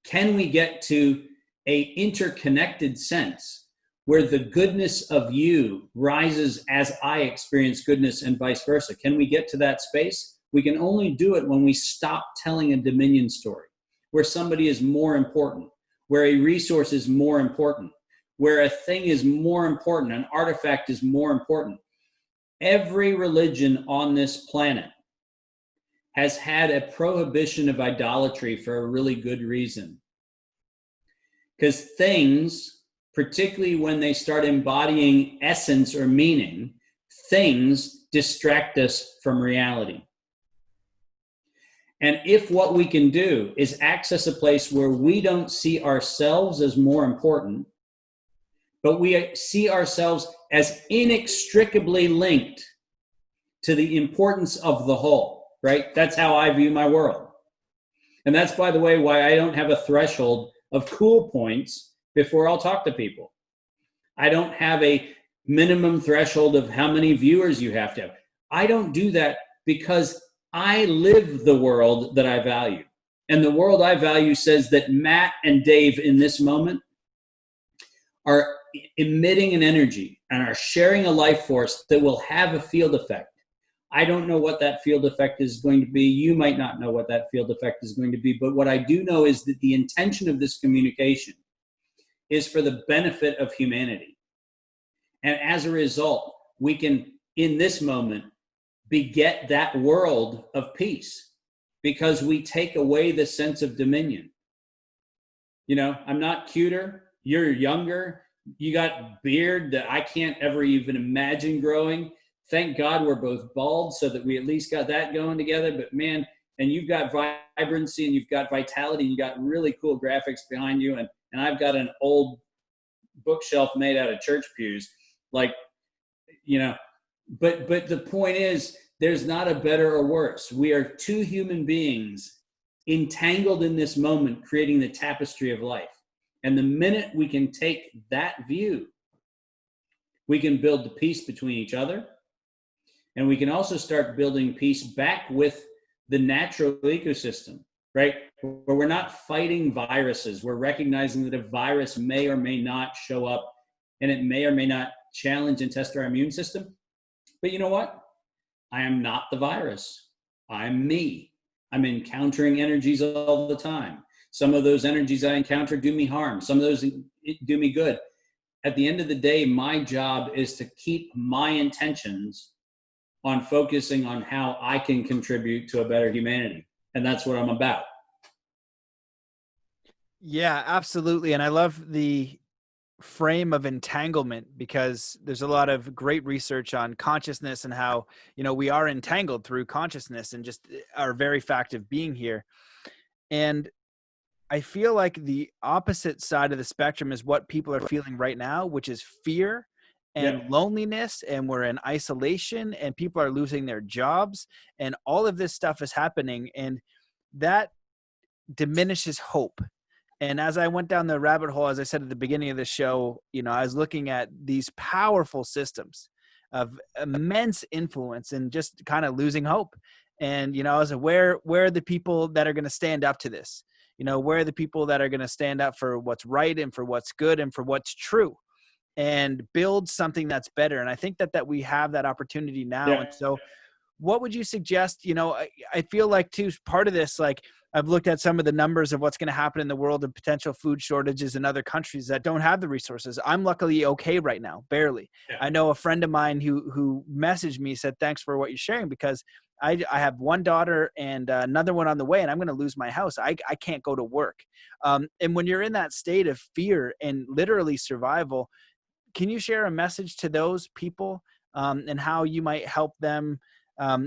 Can we get to a interconnected sense where the goodness of you rises as I experience goodness and vice versa? Can we get to that space? We can only do it when we stop telling a dominion story, where somebody is more important, where a resource is more important, where a thing is more important, an artifact is more important. Every religion on this planet has had a prohibition of idolatry for a really good reason. Because things, particularly when they start embodying essence or meaning, things distract us from reality. And if what we can do is access a place where we don't see ourselves as more important, but we see ourselves as inextricably linked to the importance of the whole, right? That's how I view my world. And that's, by the way, why I don't have a threshold of cool points before I'll talk to people. I don't have a minimum threshold of how many viewers you have to have. I don't do that because I live the world that I value. And the world I value says that Matt and Dave in this moment are emitting an energy and are sharing a life force that will have a field effect. I don't know what that field effect is going to be. You might not know what that field effect is going to be. But what I do know is that the intention of this communication is for the benefit of humanity. And as a result, we can, in this moment, beget that world of peace because we take away the sense of dominion. I'm not cuter. You're younger. You got beard that I can't ever even imagine growing. Thank God we're both bald so that we at least got that going together. But man, and you've got vibrancy and you've got vitality and you got really cool graphics behind you. And I've got an old bookshelf made out of church pews. But the point is, there's not a better or worse. We are two human beings entangled in this moment, creating the tapestry of life. And the minute we can take that view, we can build the peace between each other. And we can also start building peace back with the natural ecosystem, right? Where we're not fighting viruses. We're recognizing that a virus may or may not show up and it may or may not challenge and test our immune system. But you know what? I am not the virus. I'm me. I'm encountering energies all the time. Some of those energies I encounter do me harm. Some of those do me good. At the end of the day, my job is to keep my intentions on focusing on how I can contribute to a better humanity. And that's what I'm about. Yeah, absolutely. And I love the frame of entanglement, because there's a lot of great research on consciousness and how, we are entangled through consciousness and just our very fact of being here. And I feel like the opposite side of the spectrum is what people are feeling right now, which is fear and loneliness, and we're in isolation and people are losing their jobs and all of this stuff is happening, and that diminishes hope. And as I went down the rabbit hole, as I said at the beginning of the show, I was looking at these powerful systems of immense influence and just kind of losing hope. And, I was like, where are the people that are going to stand up to this? Where are the people that are going to stand up for what's right and for what's good and for what's true and build something that's better? And I think that we have that opportunity now. Yeah. And so what would you suggest? I feel like too, part of this, like I've looked at some of the numbers of what's going to happen in the world of potential food shortages in other countries that don't have the resources. I'm luckily okay right now, barely. Yeah. I know a friend of mine who messaged me, said, thanks for what you're sharing, because I have one daughter and another one on the way, and I'm going to lose my house. I can't go to work. And when you're in that state of fear and literally survival, can you share a message to those people and how you might help them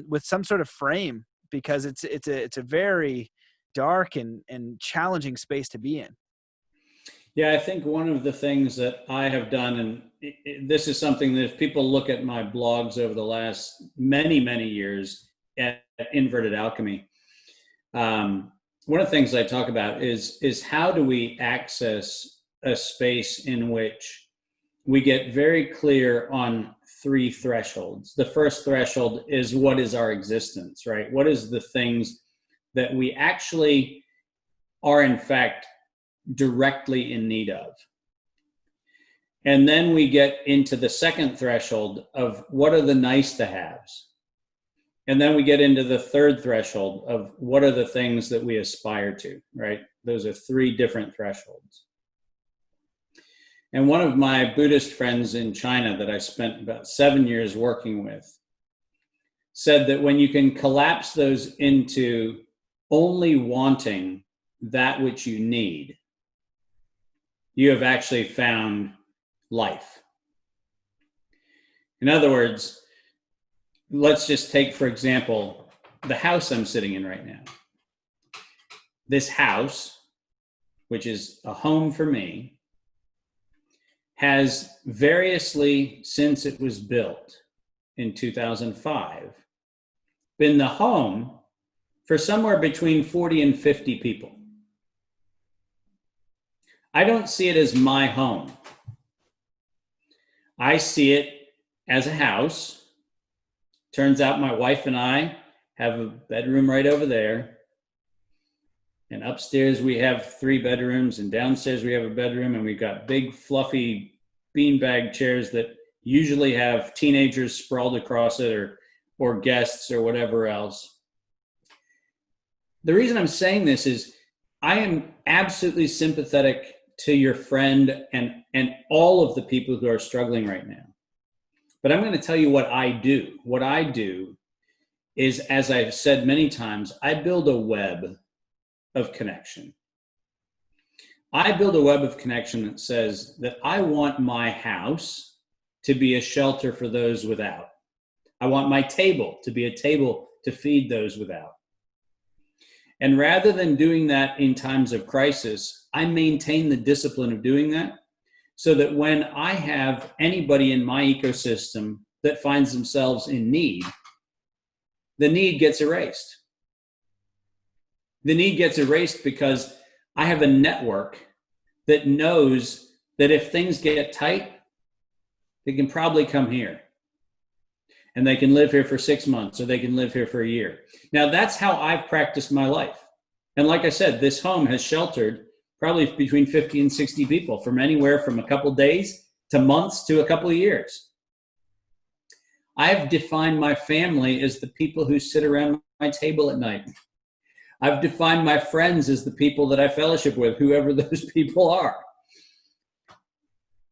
with some sort of frame? Because it's a very dark and challenging space to be in. Yeah, I think one of the things that I have done, and this is something that if people look at my blogs over the last many, many years at Inverted Alchemy, one of the things I talk about is how do we access a space in which we get very clear on three thresholds. The first threshold is, what is our existence, right? What is the things that we actually are in fact directly in need of? And then we get into the second threshold of, what are the nice to haves? And then we get into the third threshold of, what are the things that we aspire to, right? Those are three different thresholds. And one of my Buddhist friends in China that I spent about 7 years working with said that when you can collapse those into only wanting that which you need, you have actually found life. In other words, let's just take, for example, the house I'm sitting in right now. This house, which is a home for me, has variously, since it was built in 2005, been the home for somewhere between 40 and 50 people. I don't see it as my home. I see it as a house. Turns out my wife and I have a bedroom right over there. And upstairs we have 3 bedrooms, and downstairs we have a bedroom, and we've got big fluffy beanbag chairs that usually have teenagers sprawled across it, or guests or whatever else. The reason I'm saying this is I am absolutely sympathetic to your friend and all of the people who are struggling right now. But I'm going to tell you what I do. What I do is, as I've said many times, I build a web of connection. I build a web of connection that says that I want my house to be a shelter for those without. I want my table to be a table to feed those without. And rather than doing that in times of crisis, I maintain the discipline of doing that so that when I have anybody in my ecosystem that finds themselves in need, the need gets erased. The need gets erased because I have a network that knows that if things get tight, they can probably come here. And they can live here for 6 months, or they can live here for a year. Now, that's how I've practiced my life. And like I said, this home has sheltered probably between 50 and 60 people from anywhere from a couple days to months to a couple of years. I've defined my family as the people who sit around my table at night. I've defined my friends as the people that I fellowship with, whoever those people are.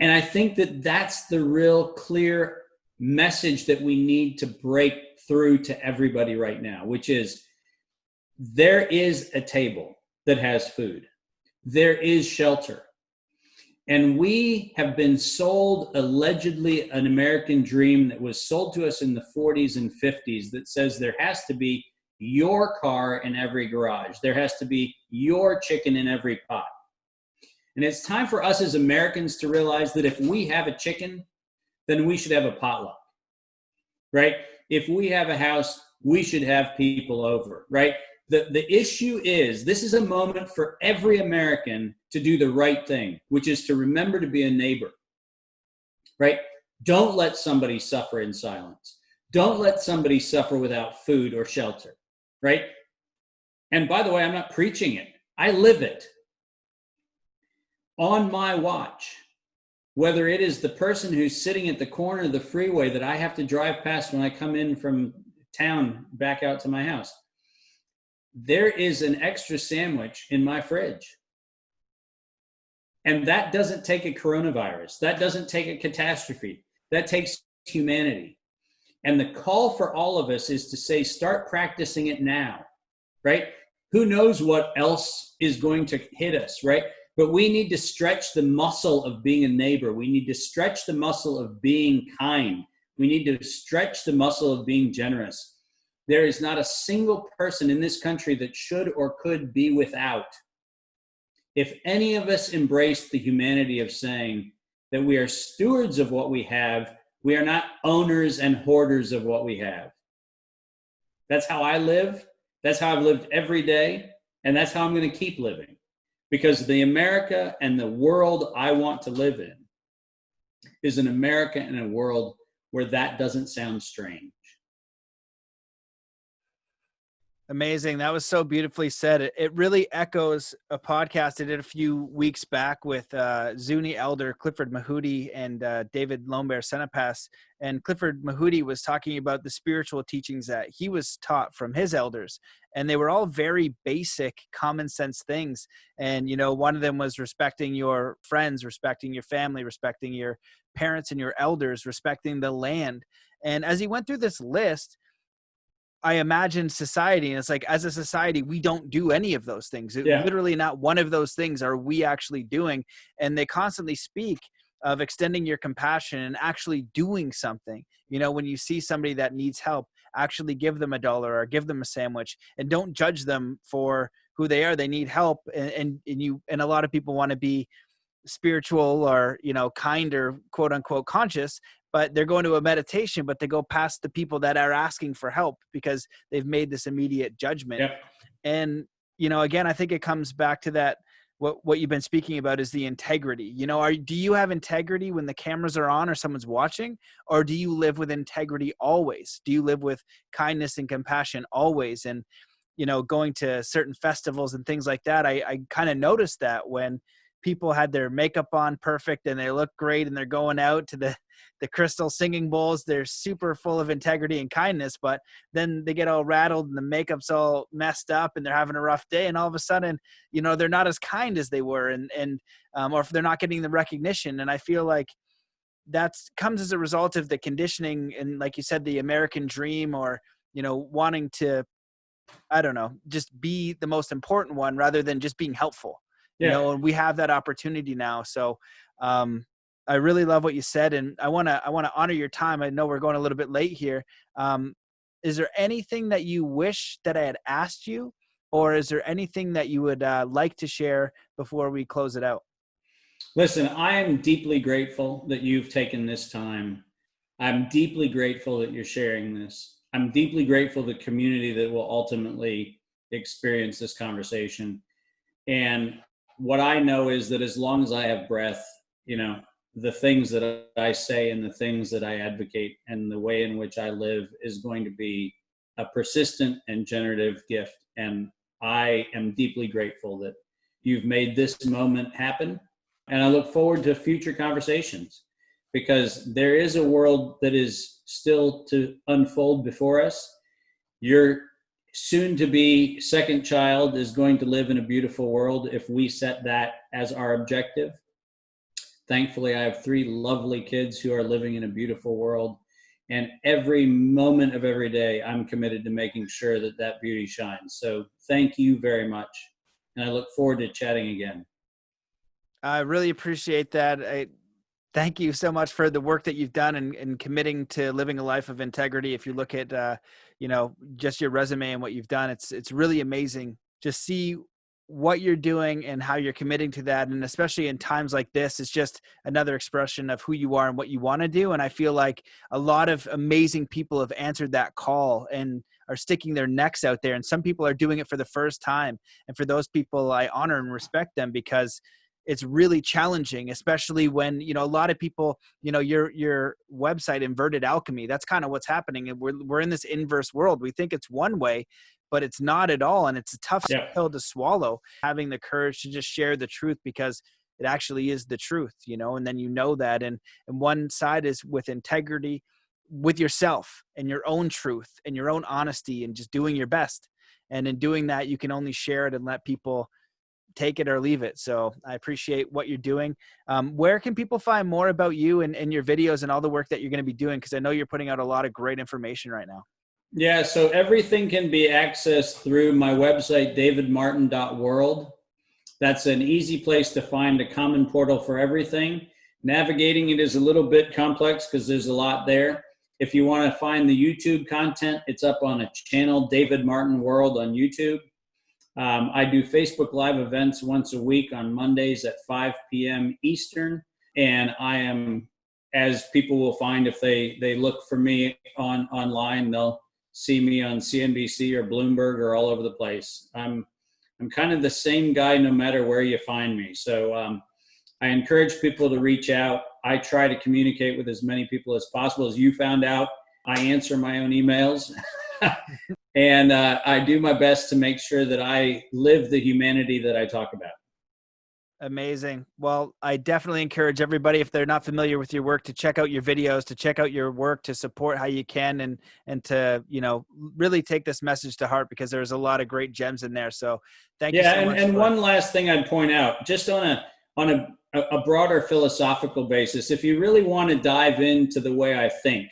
And I think that that's the real clear message that we need to break through to everybody right now, which is there is a table that has food. There is shelter. And we have been sold allegedly an American dream that was sold to us in the 40s and 50s that says there has to be your car in every garage. There has to be your chicken in every pot. And it's time for us as Americans to realize that if we have a chicken, then we should have a potluck, right? If we have a house, we should have people over, right? The issue is, this is a moment for every American to do the right thing, which is to remember to be a neighbor, right? Don't let somebody suffer in silence. Don't let somebody suffer without food or shelter, right? And by the way, I'm not preaching it. I live it. On my watch, whether it is the person who's sitting at the corner of the freeway that I have to drive past when I come in from town back out to my house, there is an extra sandwich in my fridge. And that doesn't take a coronavirus. That doesn't take a catastrophe. That takes humanity. And the call for all of us is to say, start practicing it now, right? Who knows what else is going to hit us, right? But we need to stretch the muscle of being a neighbor. We need to stretch the muscle of being kind. We need to stretch the muscle of being generous. There is not a single person in this country that should or could be without. If any of us embrace the humanity of saying that we are stewards of what we have, we are not owners and hoarders of what we have. That's how I live. That's how I've lived every day. And that's how I'm going to keep living. Because the America and the world I want to live in is an America and a world where that doesn't sound strange. Amazing. That was so beautifully said. It really echoes a podcast I did a few weeks back with Zuni elder Clifford Mahudi and David Lombear Senepas. And Clifford Mahudi was talking about the spiritual teachings that he was taught from his elders. And they were all very basic, common sense things. And, you know, one of them was respecting your friends, respecting your family, respecting your parents and your elders, respecting the land. And as he went through this list, I imagine society, and it's like, as a society, we don't do any of those things. Yeah. Literally not one of those things are we actually doing. And they constantly speak of extending your compassion and actually doing something. You know, when you see somebody that needs help, actually give them $1 or give them a sandwich, and don't judge them for who they are. They need help. And a lot of people want to be spiritual or, you know, kind or quote unquote conscious, but they're going to a meditation, but they go past the people that are asking for help because they've made this immediate judgment. Yep. And, you know, again, I think it comes back to that, what you've been speaking about is the integrity. You know, do you have integrity when the cameras are on or someone's watching, or do you live with integrity always? Do you live with kindness and compassion always? And, you know, going to certain festivals and things like that, I kind of noticed that when people had their makeup on perfect and they look great and they're going out to the crystal singing bowls, they're super full of integrity and kindness, but then they get all rattled and the makeup's all messed up and they're having a rough day, and all of a sudden, you know, they're not as kind as they were, and or if they're not getting the recognition. And I feel like that comes as a result of the conditioning and, like you said, the American dream, or, you know, wanting to, I don't know, just be the most important one rather than just being helpful. Yeah. and we have that opportunity now. So, I really love what you said, and I want to honor your time. I know we're going a little bit late here. Is there anything that you wish that I had asked you, or is there anything that you would like to share before we close it out? Listen, I am deeply grateful that you've taken this time. I'm deeply grateful that you're sharing this. I'm deeply grateful to the community that will ultimately experience this conversation. And what I know is that as long as I have breath, the things that I say and the things that I advocate and the way in which I live is going to be a persistent and generative gift. And I am deeply grateful that you've made this moment happen. And I look forward to future conversations because there is a world that is still to unfold before us. Your soon to be second child is going to live in a beautiful world if we set that as our objective. Thankfully, I have 3 lovely kids who are living in a beautiful world. And every moment of every day, I'm committed to making sure that that beauty shines. So thank you very much. And I look forward to chatting again. I really appreciate that. Thank you so much for the work that you've done and committing to living a life of integrity. If you look at, just your resume and what you've done, it's really amazing. Just see what you're doing and how you're committing to that. And especially in times like this, it's just another expression of who you are and what you want to do. And I feel like a lot of amazing people have answered that call and are sticking their necks out there. And some people are doing it for the first time. And for those people, I honor and respect them because it's really challenging, especially when, a lot of people, your website, Inverted Alchemy, that's kind of what's happening. And we're in this inverse world. We think it's one way, but it's not at all. And it's a tough pill to swallow, having the courage to just share the truth because it actually is the truth, and then that. And one side is with integrity with yourself and your own truth and your own honesty and just doing your best. And in doing that, you can only share it and let people take it or leave it. So I appreciate what you're doing. Where can people find more about you and your videos and all the work that you're going to be doing? Because I know you're putting out a lot of great information right now. Yeah, so everything can be accessed through my website, davidmartin.world. That's an easy place to find a common portal for everything. Navigating it is a little bit complex because there's a lot there. If you want to find the YouTube content, it's up on a channel, David Martin World on YouTube. I do Facebook Live events once a week on Mondays at 5 p.m. Eastern. And I am, as people will find if they look for me online, they'll see me on CNBC or Bloomberg or all over the place. I'm kind of the same guy no matter where you find me. So I encourage people to reach out. I try to communicate with as many people as possible. As you found out, I answer my own emails. And I do my best to make sure that I live the humanity that I talk about. Amazing. Well, I definitely encourage everybody, if they're not familiar with your work, to check out your videos, to check out your work, to support how you can, and to, really take this message to heart because there's a lot of great gems in there. So thank you so much. And one last thing I'd point out, just on a broader philosophical basis, if you really want to dive into the way I think,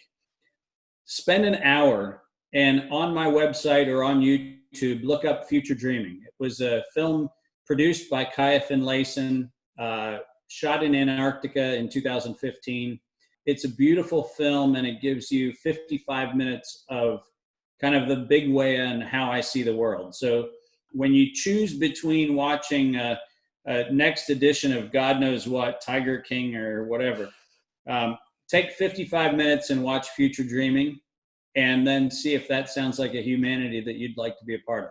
spend an hour and on my website or on YouTube, look up Future Dreaming. It was a film produced by Kaya Finlayson, shot in Antarctica in 2015. It's a beautiful film and it gives you 55 minutes of kind of the big way on how I see the world. So when you choose between watching a next edition of God knows what, Tiger King or whatever, take 55 minutes and watch Future Dreaming. And then see if that sounds like a humanity that you'd like to be a part of.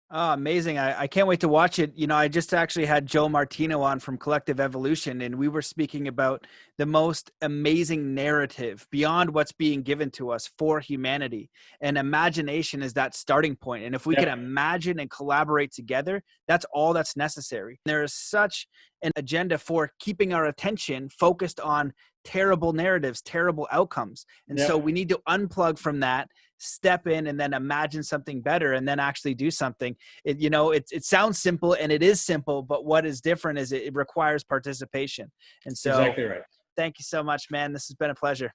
Oh, amazing. I can't wait to watch it. I just actually had Joe Martino on from Collective Evolution, and we were speaking about the most amazing narrative beyond what's being given to us for humanity. And imagination is that starting point. And if we can imagine and collaborate together, that's all that's necessary. There is such an agenda for keeping our attention focused on terrible narratives, terrible outcomes. And so we need to unplug from that, step in, and then imagine something better and then actually do something. It sounds simple, and it is simple, but what is different is it requires participation. And so exactly right. Thank you so much, man. This has been a pleasure.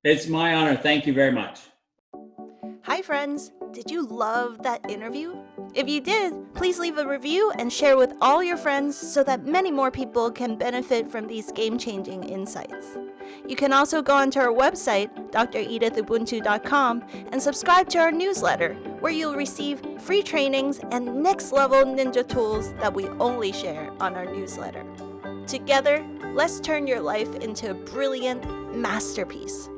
It's my honor. Thank you very much. Hi, friends. Did you love that interview? If you did, please leave a review and share with all your friends so that many more people can benefit from these game-changing insights. You can also go onto our website, dredithubuntu.com, and subscribe to our newsletter, where you'll receive free trainings and next-level ninja tools that we only share on our newsletter. Together, let's turn your life into a brilliant masterpiece.